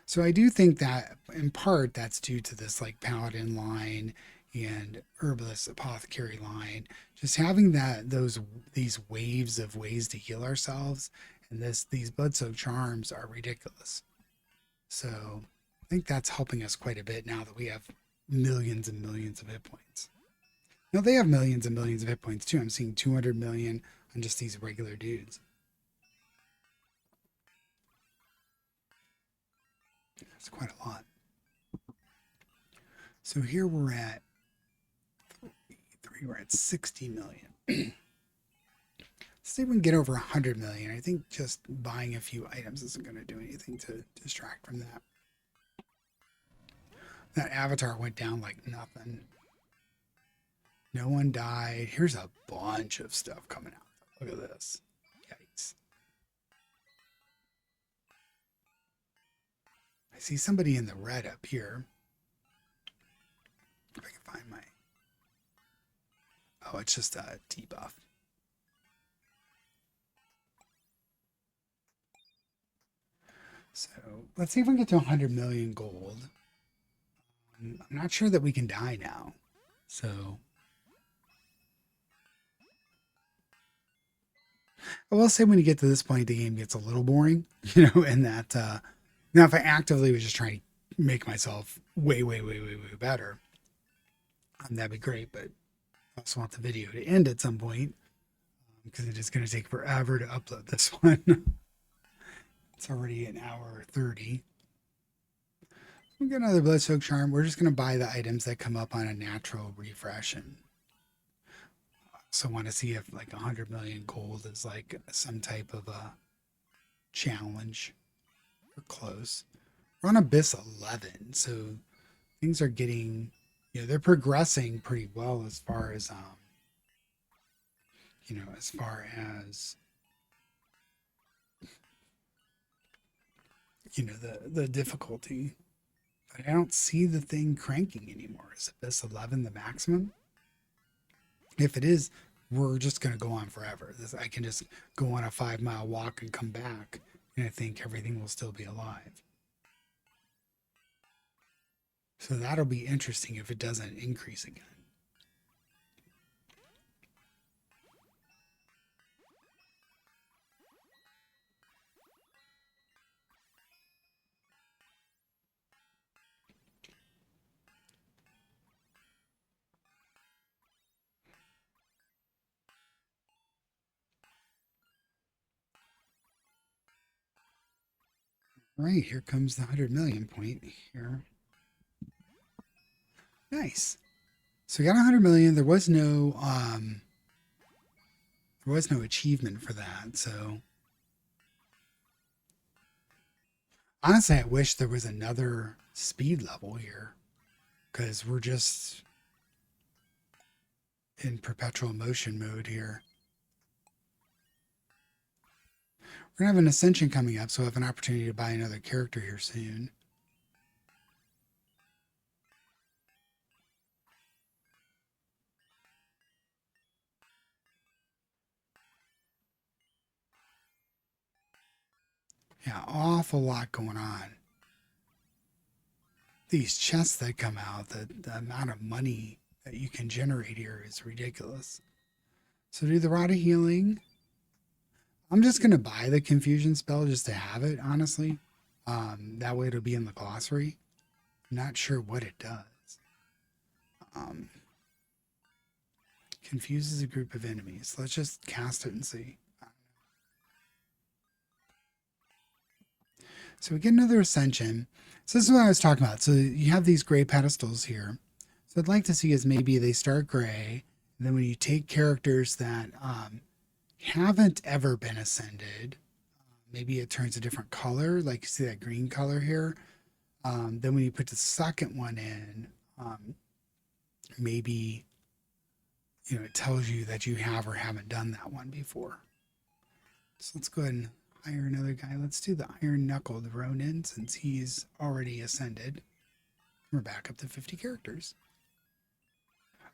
So I do think that in part that's due to this like paladin line and herbalist apothecary line. Just having these waves of ways to heal ourselves, and these blood soaked charms are ridiculous. So I think that's helping us quite a bit now that we have millions and millions of hit points. Now they have millions and millions of hit points too. I'm seeing 200 million on just these regular dudes. That's quite a lot. So here we're at three. We're at 60 million. Let's see if we can get over 100 million. I think just buying a few items isn't going to do anything to distract from that. That avatar went down like nothing. No one died. Here's a bunch of stuff coming out. Look at this. Yikes. I see somebody in the red up here. If I can find my... Oh, it's just a debuff. So let's see if we can get to 100 million gold. I'm not sure that we can die now. So I will say when you get to this point, the game gets a little boring, and that now if I actively was just trying to make myself way, way, way, way, way better, that'd be great. But I also want the video to end at some point because it is going to take forever to upload this one. It's already an hour 30. We got another Bloodsoak Charm. We're just going to buy the items that come up on a natural refresh. And so want to see if like 100 million gold is like some type of a challenge. We're close. We're on Abyss 11. So things are getting, they're progressing pretty well as far as, the difficulty. But I don't see the thing cranking anymore. Is Abyss 11 the maximum? If it is, we're just going to go on forever. I can just go on a 5-mile walk and come back, and I think everything will still be alive. So that'll be interesting if it doesn't increase again. Right, here comes the 100 million point here. Nice. So we got 100 million. There was no achievement for that. So honestly, I wish there was another speed level here because we're just in perpetual motion mode here. We're going to have an ascension coming up, so I have an opportunity to buy another character here soon. Yeah, awful lot going on. These chests that come out, the amount of money that you can generate here is ridiculous. So do the Rod of Healing. I'm just going to buy the Confusion spell just to have it, honestly. That way it'll be in the glossary. I'm not sure what it does. Confuses a group of enemies. Let's just cast it and see. So we get another ascension. So this is what I was talking about. So you have these gray pedestals here. So I'd like to see is maybe they start gray. And then when you take characters that haven't ever been ascended, maybe it turns a different color. Like you see that green color here. Then when you put the second one in, maybe, it tells you that you have or haven't done that one before. So let's go ahead and hire another guy. Let's do the Iron Knuckled Ronin since he's already ascended. We're back up to 50 characters.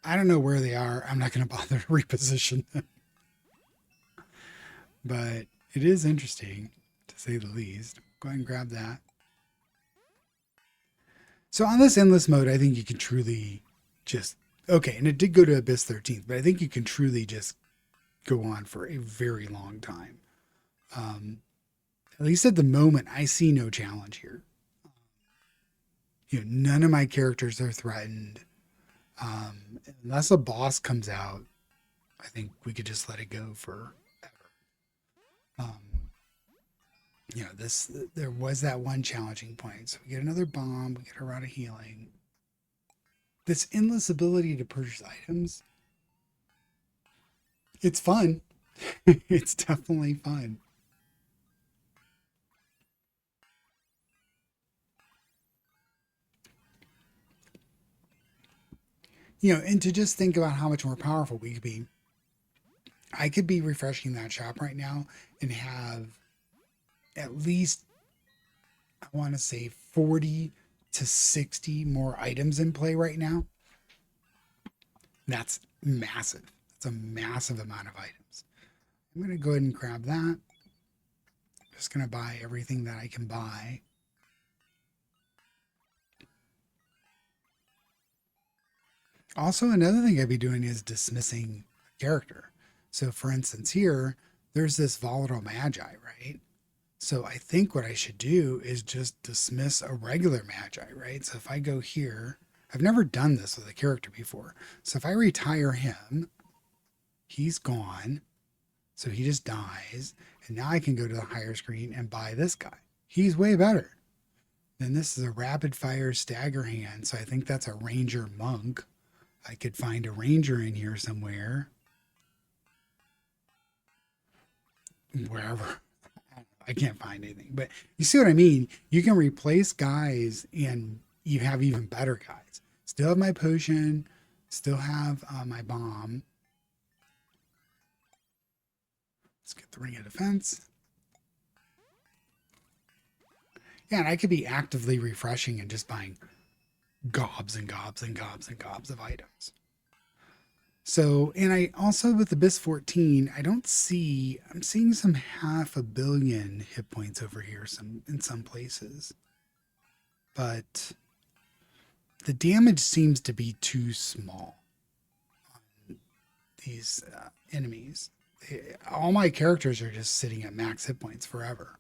I don't know where they are. I'm not going to bother to reposition them. But it is interesting, to say the least. Go ahead and grab that. So on this endless mode, I think you can truly just, okay, and it did go to Abyss 13th, but I think you can truly just go on for a very long time. At least at the moment, I see no challenge here. None of my characters are threatened. Unless a boss comes out, I think we could just let it go forever. There was that one challenging point. So we get another bomb, we get a round of healing. This endless ability to purchase items, it's fun. It's definitely fun. And to just think about how much more powerful we could be. I could be refreshing that shop right now and have at least, I want to say 40 to 60 more items in play right now. That's massive. That's a massive amount of items. I'm going to go ahead and grab that. I'm just going to buy everything that I can buy. Also, another thing I'd be doing is dismissing a character. So for instance, here, there's this volatile magi, right? So I think what I should do is just dismiss a regular magi, right? So if I go here, I've never done this with a character before. So if I retire him, he's gone. So he just dies. And now I can go to the higher screen and buy this guy. He's way better. Then this is a rapid fire stagger hand. So I think that's a ranger monk. I could find a ranger in here somewhere. Wherever. I can't find anything. But you see what I mean? You can replace guys and you have even better guys. Still have my potion. Still have my bomb. Let's get the ring of defense. Yeah, and I could be actively refreshing and just buying gobs and gobs and gobs and gobs of items. So, and I also with Abyss 14, I'm seeing some 500 million hit points over here in some places. But the damage seems to be too small on these enemies. All my characters are just sitting at max hit points forever.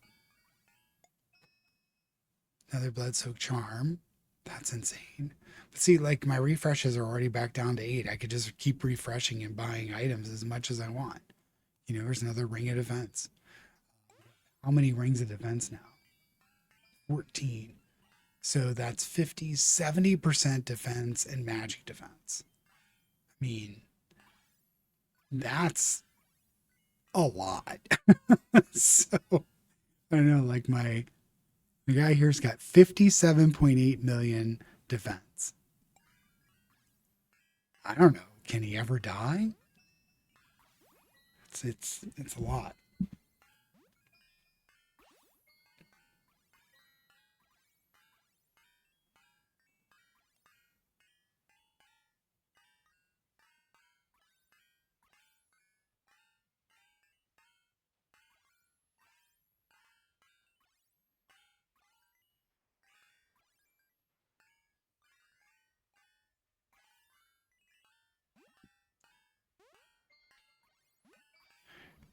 Another Blood-Soaked Charm. That's insane. But see, like my refreshes are already back down to 8. I could just keep refreshing and buying items as much as I want. There's another Ring of Defense. How many Rings of Defense now? 14. So that's 50, 70% defense and magic defense. I mean, that's a lot. So, I don't know, like the guy here's got 57.8 million defense. I don't know. Can he ever die? It's a lot.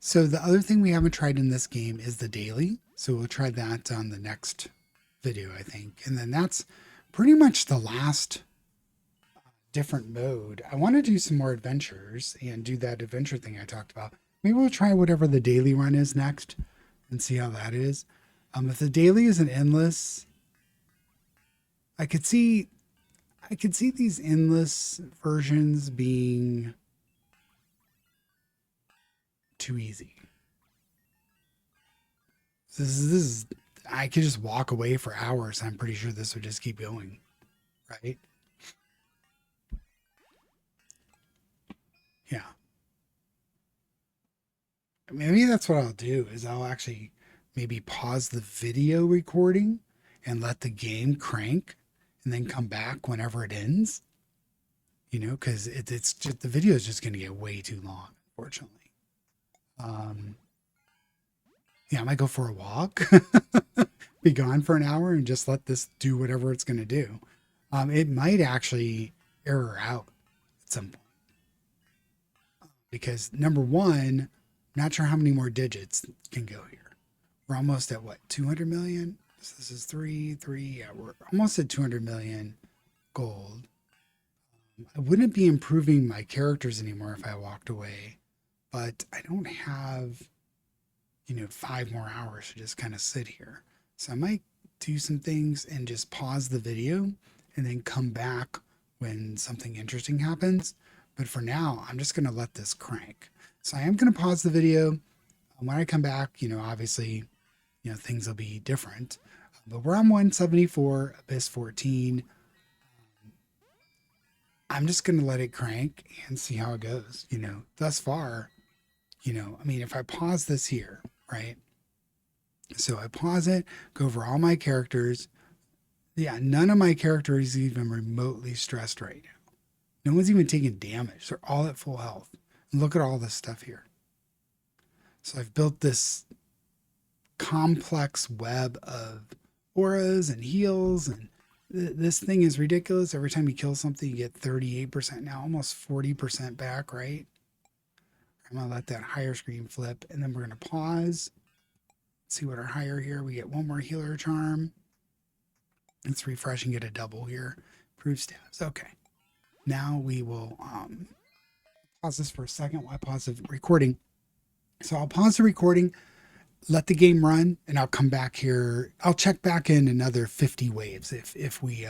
So the other thing we haven't tried in this game is the daily. So we'll try that on the next video, I think. And then that's pretty much the last different mode. I want to do some more adventures and do that adventure thing I talked about. Maybe we'll try whatever the daily run is next and see how that is. If the daily is an endless, I could see these endless versions being too easy. I could just walk away for hours. I'm pretty sure this would just keep going, right? Yeah. Maybe that's what I'll do is I'll actually maybe pause the video recording and let the game crank and then come back whenever it ends. Because it's just the video is just going to get way too long, unfortunately. Yeah, I might go for a walk, be gone for an hour, and just let this do whatever it's going to do. It might actually error out at some point because number one, not sure how many more digits can go here. We're almost at what, 200 million? So this is three. Yeah, we're almost at 200 million gold. I wouldn't be improving my characters anymore if I walked away, but I don't have, 5 more hours to just kind of sit here. So I might do some things and just pause the video and then come back when something interesting happens. But for now, I'm just going to let this crank. So I am going to pause the video. When I come back, obviously, things will be different. But we're on 174, Abyss 14. I'm just going to let it crank and see how it goes. Thus far, if I pause this here, right? So I pause it, go over all my characters. Yeah, none of my characters is even remotely stressed right now. No one's even taking damage. They're all at full health. And look at all this stuff here. So I've built this complex web of auras and heals, and this thing is ridiculous. Every time you kill something, you get 38% now, almost 40% back, right? I'm going to let that higher screen flip, and then we're going to pause. See what our higher here. We get one more healer charm. Let's refresh and get a double here. Improve stats. Okay. Now we will pause this for a second while I pause the recording. So I'll pause the recording, let the game run, and I'll come back here. I'll check back in another 50 waves if we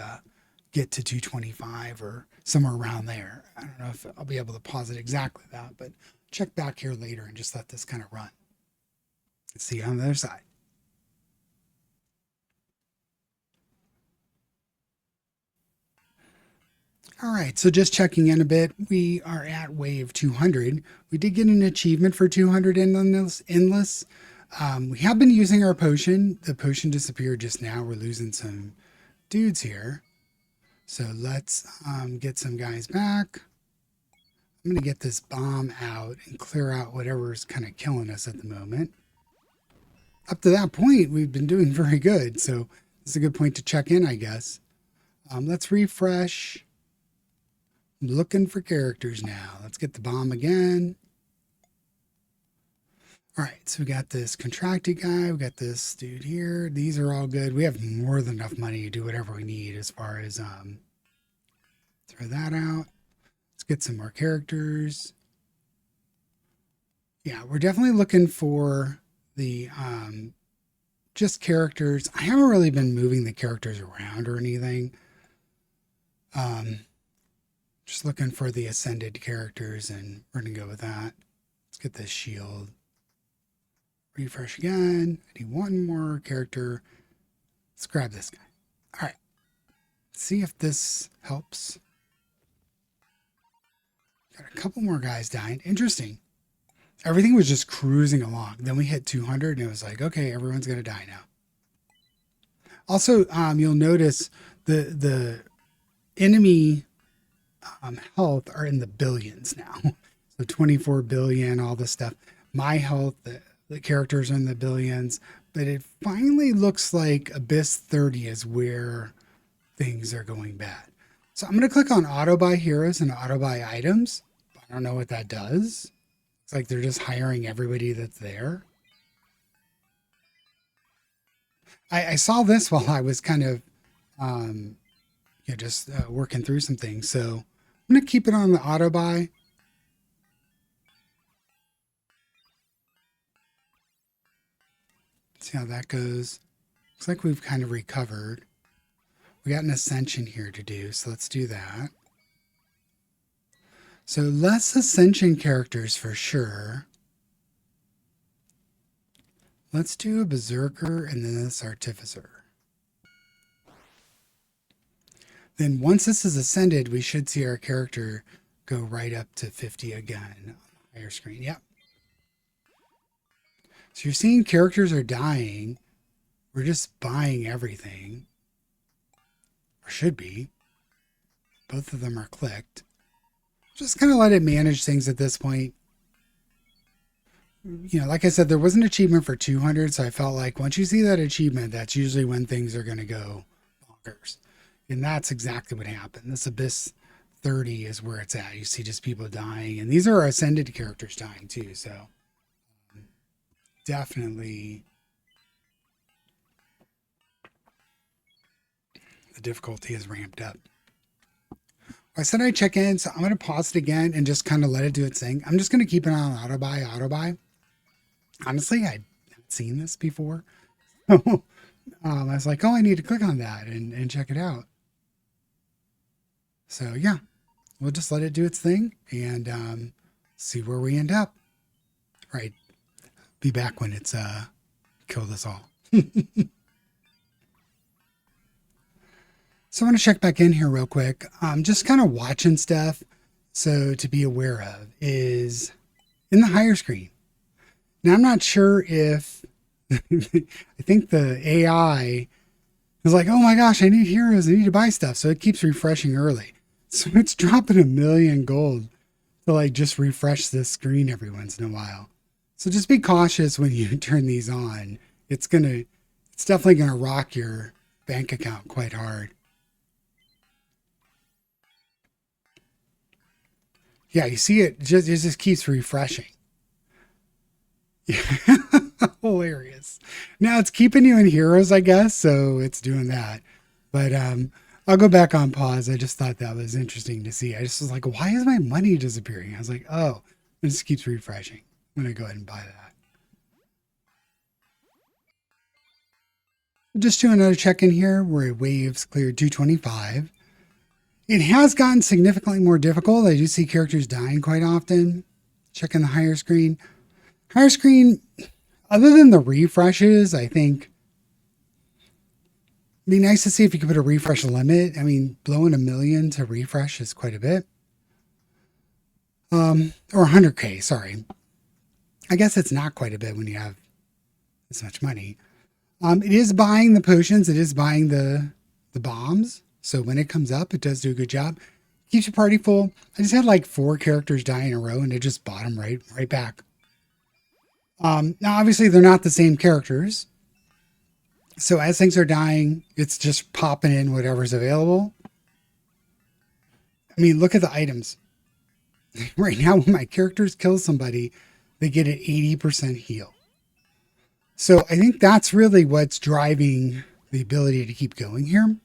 get to 225 or somewhere around there. I don't know if I'll be able to pause it exactly that, but check back here later and just let this kind of run. Let's see on the other side. All right, so just checking in a bit, we are at wave 200. We did get an achievement for 200 endless. We have been using our potion. The potion disappeared just now. We're losing some dudes here. So let's get some guys back. I'm going to get this bomb out and clear out whatever's kind of killing us at the moment. Up to that point, we've been doing very good. So it's a good point to check in, I guess. Let's refresh. I'm looking for characters now. Let's get the bomb again. All right, so we got this contracted guy. We got this dude here. These are all good. We have more than enough money to do whatever we need as far as throw that out. Let's get some more characters. Yeah, we're definitely looking for the just characters. I haven't really been moving the characters around or anything. Just looking for the ascended characters, and we're gonna go with that. Let's get this shield. Refresh again. I need one more character. Let's grab this guy. All right. Let's see if this helps. Got a couple more guys dying. Interesting. Everything was just cruising along. Then we hit 200 and it was like, okay, everyone's going to die now. Also, you'll notice the enemy health are in the billions now. So 24 billion, all this stuff. My health, the characters are in the billions, but it finally looks like Abyss 30 is where things are going bad. So I'm going to click on auto buy heroes and auto buy items. I don't know what that does. It's like they're just hiring everybody that's there. I saw this while I was kind of just working through some things. So I'm going to keep it on the auto buy. See how that goes. Looks like we've kind of recovered. We got an ascension here to do, so let's do that. So less ascension characters for sure. Let's do a berserker and then this artificer. Then once this is ascended, we should see our character go right up to 50 again on the higher screen. Yep. So you're seeing characters are dying. We're just buying everything. Or should be. Both of them are clicked. Just kind of let it manage things at this point. Like I said, there was an achievement for 200, so I felt like once you see that achievement, that's usually when things are going to go bonkers. And that's exactly what happened. This Abyss 30 is where it's at. You see just people dying. And these are ascended characters dying too. So definitely the difficulty is ramped up. I said I'd check in, so I'm going to pause it again and just kind of let it do its thing. I'm just going to keep it on auto buy. Honestly, I haven't seen this before. I was like, oh, I need to click on that and check it out. So yeah, we'll just let it do its thing and see where we end up. All right, be back when it's killed us all. So I want to check back in here real quick. Just kind of watching stuff. So to be aware of is in the higher screen. Now I'm not sure if I think the AI is like, oh my gosh, I need heroes. I need to buy stuff. So it keeps refreshing early. So it's dropping 1,000,000 gold to like just refresh this screen every once in a while. So just be cautious when you turn these on. It's definitely gonna rock your bank account quite hard. Yeah, you see it just keeps refreshing. Yeah. Hilarious. Now it's keeping you in heroes, I guess, so it's doing that. But I'll go back on pause. I just thought that was interesting to see. I just was like, why is my money disappearing? I was like, oh, it just keeps refreshing. I'm gonna go ahead and buy that. Just do another check in here where waves cleared 225. It has gotten significantly more difficult. I do see characters dying quite often. Check in the higher screen. Higher screen, other than the refreshes, I think it'd be nice to see if you could put a refresh limit. I mean, blowing 1,000,000 to refresh is quite a bit. Or 100K, sorry. I guess it's not quite a bit when you have this much money. It is buying the potions. It is buying the bombs. So when it comes up, it does do a good job. Keeps your party full. I just had like 4 characters die in a row and it just bought them right back. Now, obviously, they're not the same characters. So as things are dying, it's just popping in whatever's available. I mean, look at the items. Right now, when my characters kill somebody, they get an 80% heal. So I think that's really what's driving the ability to keep going here.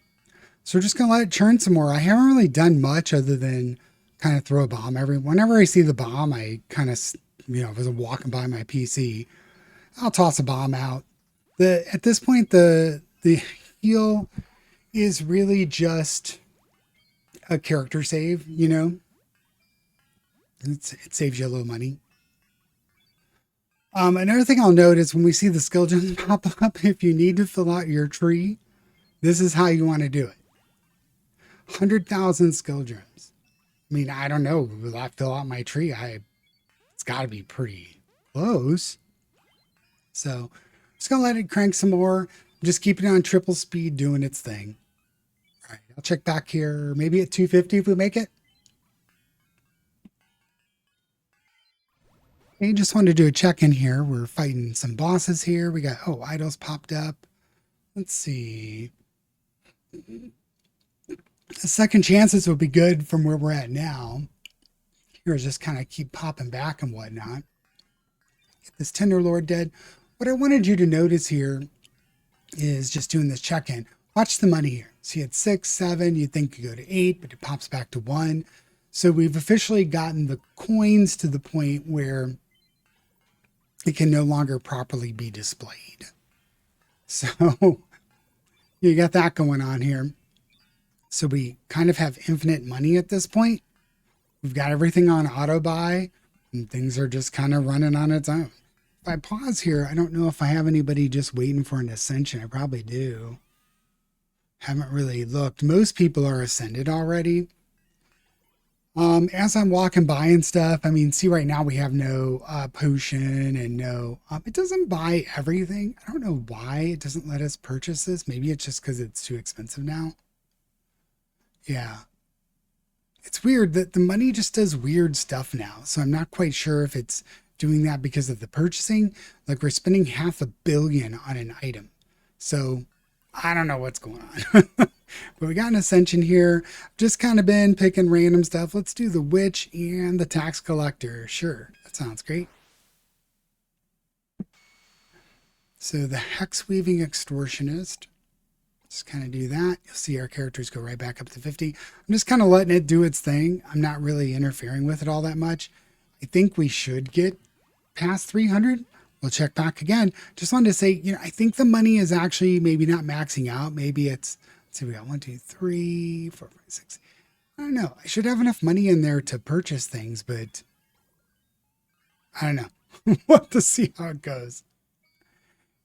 So we're just going to let it churn some more. I haven't really done much other than kind of throw a bomb whenever I see the bomb, I kind of, if I'm walking by my PC, I'll toss a bomb out. At this point, the heal is really just a character save, It saves you a little money. Another thing I'll note is when we see the skill gems pop up, if you need to fill out your tree, this is how you want to do it. 100,000 skill gems. I mean, I don't know. Will I fill out my tree? It's got to be pretty close. So just going to let it crank some more. Just keep it on triple speed doing its thing. All right, I'll check back here. Maybe at 250 if we make it. Okay, just wanted to do a check-in here. We're fighting some bosses here. We got, idols popped up. Let's see. Second chances would be good from where we're at now. Heroes just kind of keep popping back and whatnot. Get this Tender Lord dead. What I wanted you to notice here is just doing this check-in. Watch the money here. See, it's 6, 7. You'd think you go to 8, but it pops back to 1. So we've officially gotten the coins to the point where it can no longer properly be displayed. So you got that going on here. So we kind of have infinite money at this point. We've got everything on auto buy and things are just kind of running on its own. If I pause here, I don't know if I have anybody just waiting for an ascension. I probably do. Haven't really looked. Most people are ascended already. As I'm walking by and stuff, I mean, see right now we have no potion and no, it doesn't buy everything. I don't know why it doesn't let us purchase this. Maybe it's just because it's too expensive now. Yeah. It's weird that the money just does weird stuff now. So I'm not quite sure if it's doing that because of the purchasing. Like we're spending 500 million on an item. So I don't know what's going on. But we got an ascension here. Just kind of been picking random stuff. Let's do the witch and the tax collector. Sure, that sounds great. So the hex weaving extortionist. Just kind of do that. You'll see our characters go right back up to 50. I'm just kind of letting it do its thing. I'm not really interfering with it all that much. I think we should get past 300. We'll check back again. Just wanted to say, I think the money is actually maybe not maxing out. Maybe it's, let's see, we got 1, 2, 3, 4, 5, 6. I don't know. I should have enough money in there to purchase things, but I don't know. We'll have to see how it goes.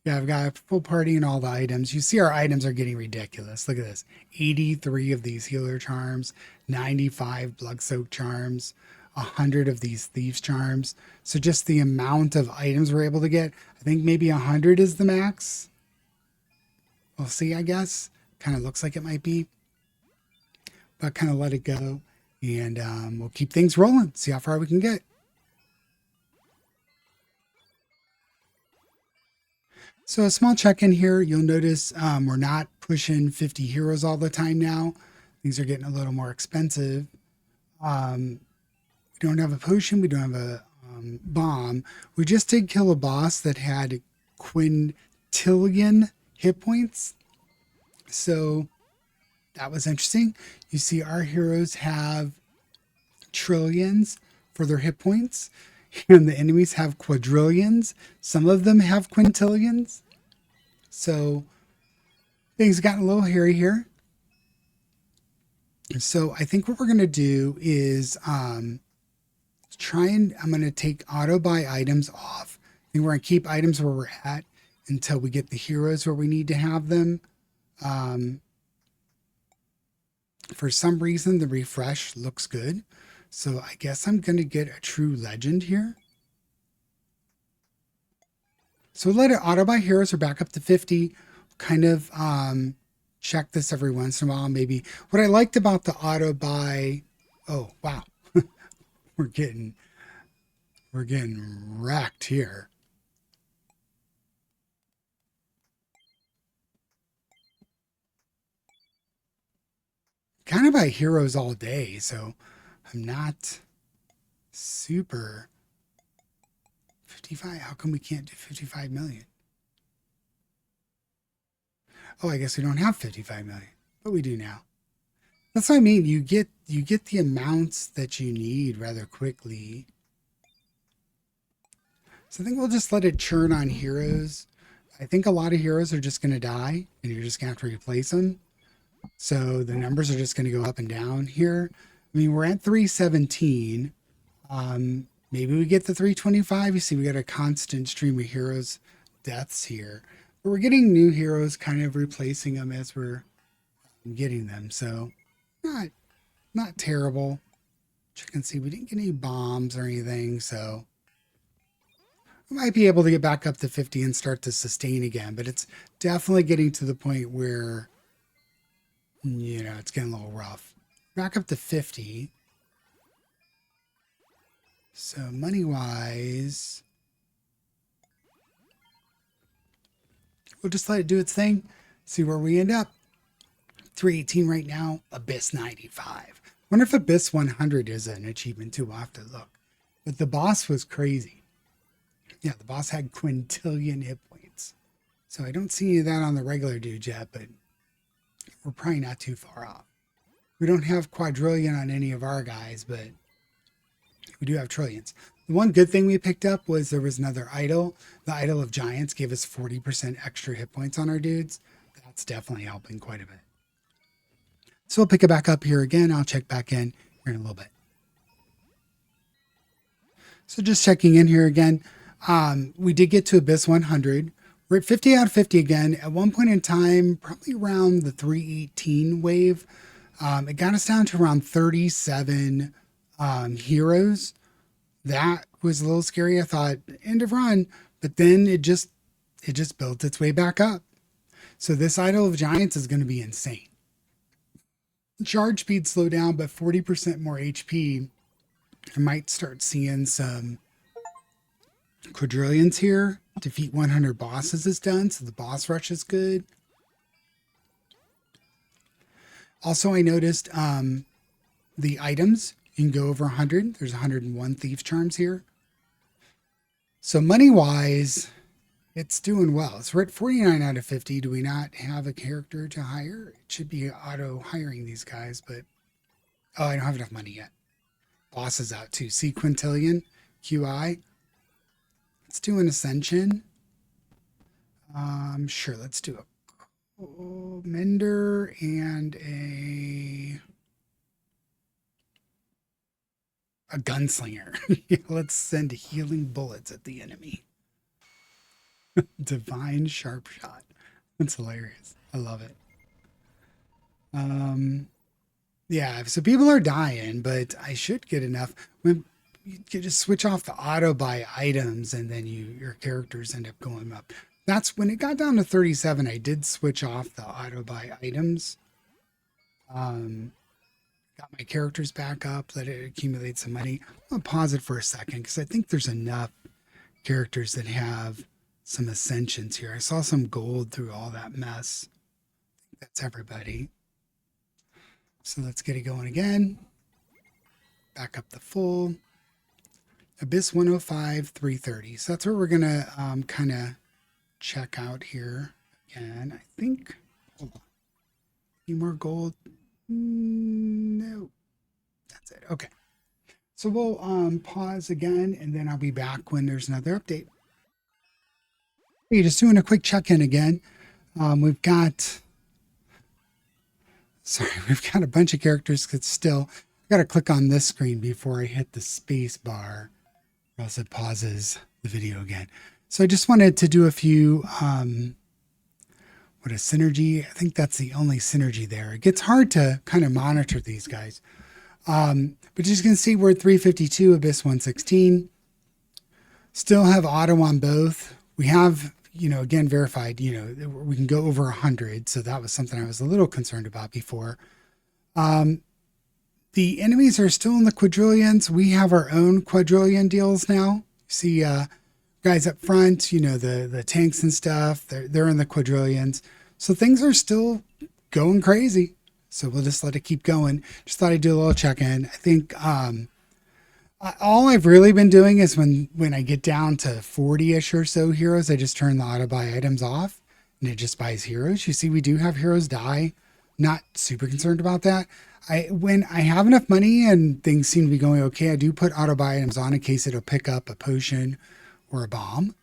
Yeah, I've got a full party and all the items. You see our items are getting ridiculous. Look at this. 83 of these healer charms, 95 blood soak charms, 100 of these thieves charms. So just the amount of items we're able to get, I think maybe 100 is the max. We'll see, I guess. Kind of looks like it might be. But kind of let it go. And we'll keep things rolling. See how far we can get. So a small check-in here, you'll notice we're not pushing 50 heroes all the time now. Things are getting a little more expensive. We don't have a potion, we don't have a bomb. We just did kill a boss that had quintillion hit points. So that was interesting. You see our heroes have trillions for their hit points. And the enemies have quadrillions. Some of them have quintillions. So things got a little hairy here. So I think what we're going to do is I'm going to take auto buy items off. I think we're going to keep items where we're at until we get the heroes where we need to have them. For some reason, the refresh looks good. So I guess I'm going to get a true legend here. So we'll let it auto buy heroes are back up to 50. Kind of check this every once in a while. Maybe what I liked about the auto buy. Oh, wow. we're getting wrecked here. Kind of buy heroes all day, so I'm not super 55. How come we can't do 55 million? Oh, I guess we don't have 55 million, but we do now. That's what I mean. You get the amounts that you need rather quickly. So I think we'll just let it churn on heroes. I think a lot of heroes are just going to die, and you're just going to have to replace them. So the numbers are just going to go up and down here. I mean, we're at 317. Maybe we get the 325. You see, we got a constant stream of heroes deaths here. But we're getting new heroes, kind of replacing them as we're getting them. So not terrible. Check and see, we didn't get any bombs or anything. So we might be able to get back up to 50 and start to sustain again. But it's definitely getting to the point where, it's getting a little rough. Back up to 50. So money-wise, we'll just let it do its thing. See where we end up. 318 right now. Abyss 95. Wonder if Abyss 100 is an achievement too. We'll have to look. But the boss was crazy. Yeah, the boss had quintillion hit points. So I don't see any of that on the regular dude yet, but we're probably not too far off. We don't have quadrillion on any of our guys, but we do have trillions. The one good thing we picked up was there was another idol. The Idol of Giants gave us 40% extra hit points on our dudes. That's definitely helping quite a bit. So we'll pick it back up here again. I'll check back in here in a little bit. So just checking in here again. We did get to Abyss 100. We're at 50 out of 50 again. At one point in time, probably around the 318 wave, it got us down to around 37 heroes. That was a little scary. I thought end of run, but then it just built its way back up. So this Idol of Giants is going to be insane. Charge speed slow down, but 40% more HP. I might start seeing some quadrillions here. Defeat 100 bosses is done, so the boss rush is good. Also, I noticed the items, you can go over 100. There's 101 Thief Charms here. So money-wise, it's doing well. So we're at 49 out of 50. Do we not have a character to hire? It should be auto-hiring these guys, but... Oh, I don't have enough money yet. Boss is out too. See Quintillion, QI. Let's do an Ascension. Sure, let's do a Mender and a Gunslinger. Let's send healing bullets at the enemy. Divine Sharp Shot. That's hilarious. I love it. Yeah, so people are dying, but I should get enough. When you just switch off the auto buy items and then your characters end up going up. That's when it got down to 37. I did switch off the auto buy items. Got my characters back up, let it accumulate some money. I'm gonna pause it for a second because I think there's enough characters that have some ascensions here. I saw some gold through all that mess. That's everybody. So let's get it going again. Back up the full. Abyss 105, 330. So that's where we're going to kind of check out here again. I think, hold on. Any more gold? No. That's it. Okay. So we'll pause again, and then I'll be back when there's another update. Okay, just doing a quick check-in again. We've got a bunch of characters that still, I got to click on this screen before I hit the space bar, or else it pauses the video again. So I just wanted to do a few, what a synergy. I think that's the only synergy there. It gets hard to kind of monitor these guys. But as you can see, we're at 352, Abyss 116. Still have auto on both. We have, again, verified, we can go over 100. So that was something I was a little concerned about before. The enemies are still in the quadrillions. We have our own quadrillion deals now. See, guys up front, the tanks and stuff, they're in the quadrillions. So things are still going crazy. So we'll just let it keep going. Just thought I'd do a little check-in. I think all I've really been doing is when I get down to 40-ish or so heroes, I just turn the auto-buy items off, and it just buys heroes. You see, we do have heroes die. Not super concerned about that. When I have enough money and things seem to be going okay, I do put auto-buy items on in case it'll pick up a potion or a bomb.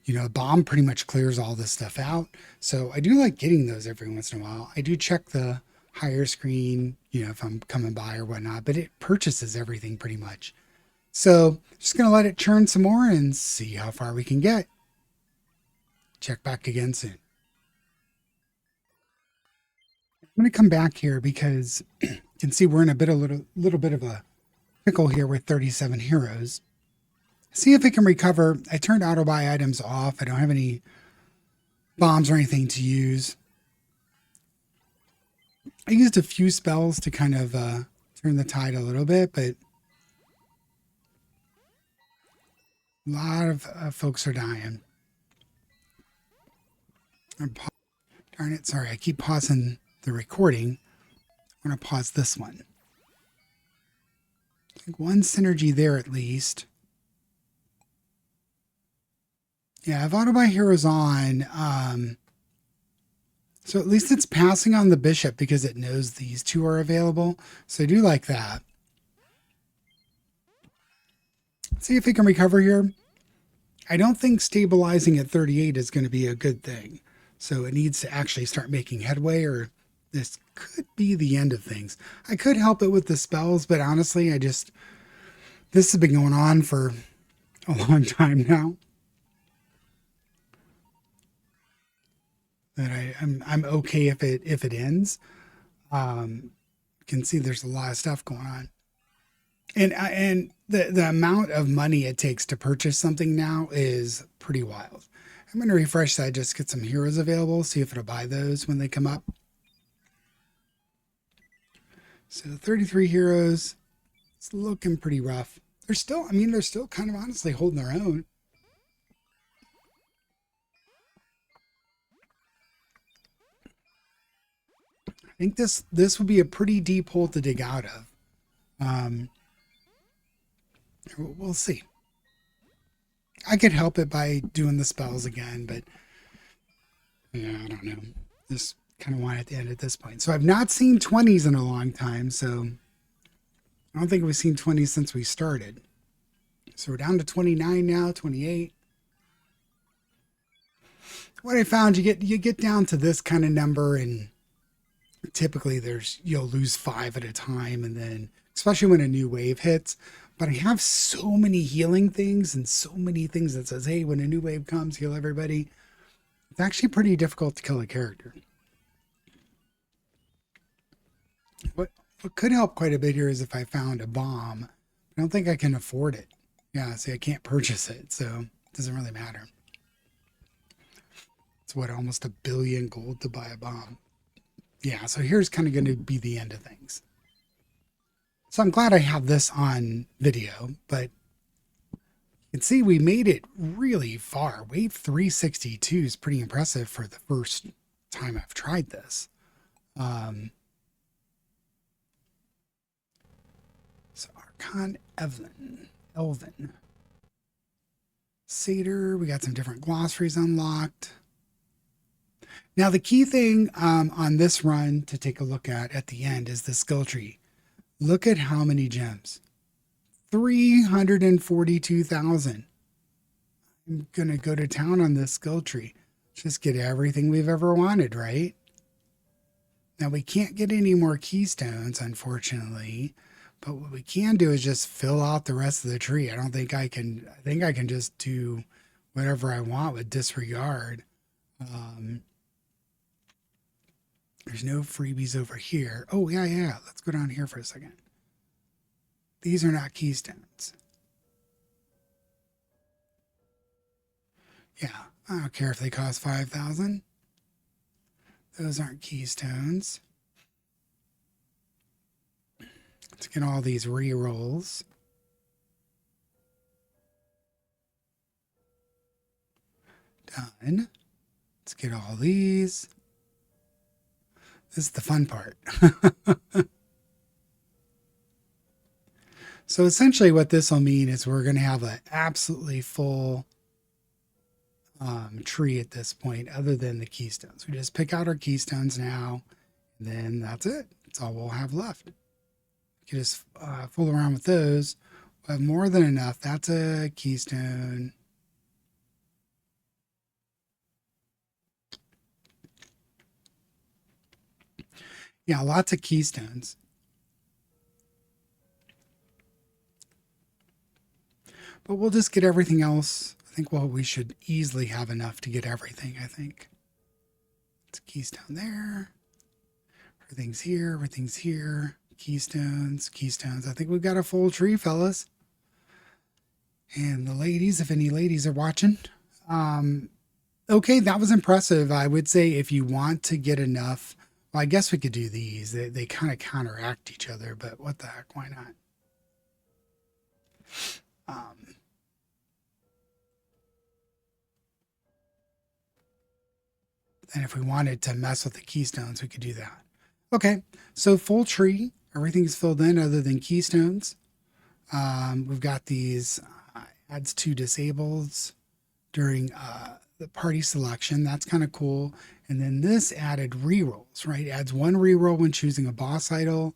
A bomb pretty much clears all this stuff out. So I do like getting those every once in a while. I do check the higher screen, if I'm coming by or whatnot, but it purchases everything pretty much. So just going to let it churn some more and see how far we can get. Check back again soon. I'm going to come back here because you can see we're in a little bit of a pickle here with 37 heroes. See if we can recover. I turned auto buy items off. I don't have any bombs or anything to use. I used a few spells to kind of turn the tide a little bit, but a lot of folks are dying. Darn it, sorry, I keep pausing the recording. I'm going to pause this one. I think one synergy there at least. Yeah, I have auto buy heroes on. So at least it's passing on the bishop because it knows these two are available. So I do like that. Let's see if we can recover here. I don't think stabilizing at 38 is going to be a good thing. So it needs to actually start making headway, or this could be the end of things. I could help it with the spells, but honestly, this has been going on for a long time now. That I'm okay if it ends. You can see there's a lot of stuff going on, and the amount of money it takes to purchase something now is pretty wild. I'm going to refresh that, just get some heroes available, see if it'll buy those when they come up. So 33 heroes. It's looking pretty rough. They're still kind of honestly holding their own. think this would be a pretty deep hole to dig out of. We'll see. I could help it by doing the spells again, but yeah, I don't know. Just kind of want it to end at this point. So I've not seen 20s in a long time, so I don't think we've seen 20s since we started. So we're down to 29 now, 28. What I found, you get down to this kind of number, and typically you'll lose 5 at a time, and then especially when a new wave hits. But I have so many healing things and so many things that says, hey, when a new wave comes, heal everybody. It's actually pretty difficult to kill a character. What could help quite a bit here is if I found a bomb. I don't think I can afford it. Yeah, see, I can't purchase it, so it doesn't really matter. It's what, almost $1 billion gold to buy a bomb. Yeah, so here's kind of going to be the end of things. So I'm glad I have this on video, but you can see we made it really far. Wave 362 is pretty impressive for the first time I've tried this. So Archon Elven. Satyr, we got some different glossaries unlocked. Now the key thing on this run to take a look at the end is the skill tree. Look at how many gems. 342,000. I'm going to go to town on this skill tree. Just get everything we've ever wanted, right? Now we can't get any more keystones, unfortunately. But what we can do is just fill out the rest of the tree. I think I can just do whatever I want with disregard. There's no freebies over here. Oh, yeah. Let's go down here for a second. These are not keystones. Yeah, I don't care if they cost 5,000. Those aren't keystones. Let's get all these re-rolls. Done. Let's get all these. This is the fun part. So essentially what this will mean is we're going to have an absolutely full tree at this point, other than the keystones. We just pick out our keystones now, and then that's it. That's all we'll have left. You can just fool around with those. We'll have more than enough. That's a keystone. Yeah, lots of keystones. But we'll just get everything else. I think, well, we should easily have enough to get everything, I think. It's a keystone there. Everything's here. Keystones. I think we've got a full tree, fellas. And the ladies, if any ladies are watching. Okay, that was impressive. I would say if you want to get enough, well, I guess we could do these. They kind of counteract each other, but what the heck, why not? And if we wanted to mess with the keystones, we could do that. Okay, so full tree. Everything's filled in other than keystones. We've got these adds 2 disables during the party selection. That's kind of cool. And then this added rerolls, right? Adds 1 reroll when choosing a boss idol.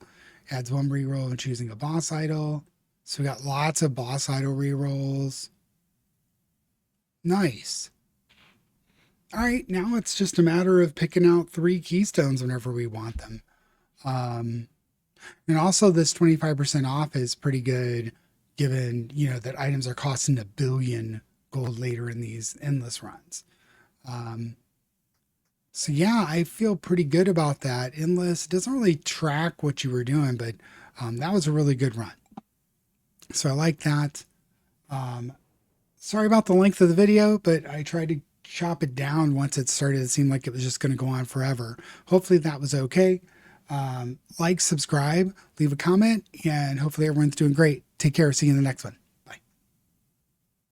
Adds 1 reroll when choosing a boss idol. So we got lots of boss idol rerolls. Nice. All right, now it's just a matter of picking out 3 keystones whenever we want them. And also this 25% off is pretty good, given, that items are costing $1 billion gold later in these endless runs. So yeah, I feel pretty good about that. Endless doesn't really track what you were doing, but that was a really good run. So I like that. Sorry about the length of the video, but I tried to chop it down once it started. It seemed like it was just going to go on forever. Hopefully that was okay. Like, subscribe, leave a comment, and hopefully everyone's doing great. Take care. See you in the next one.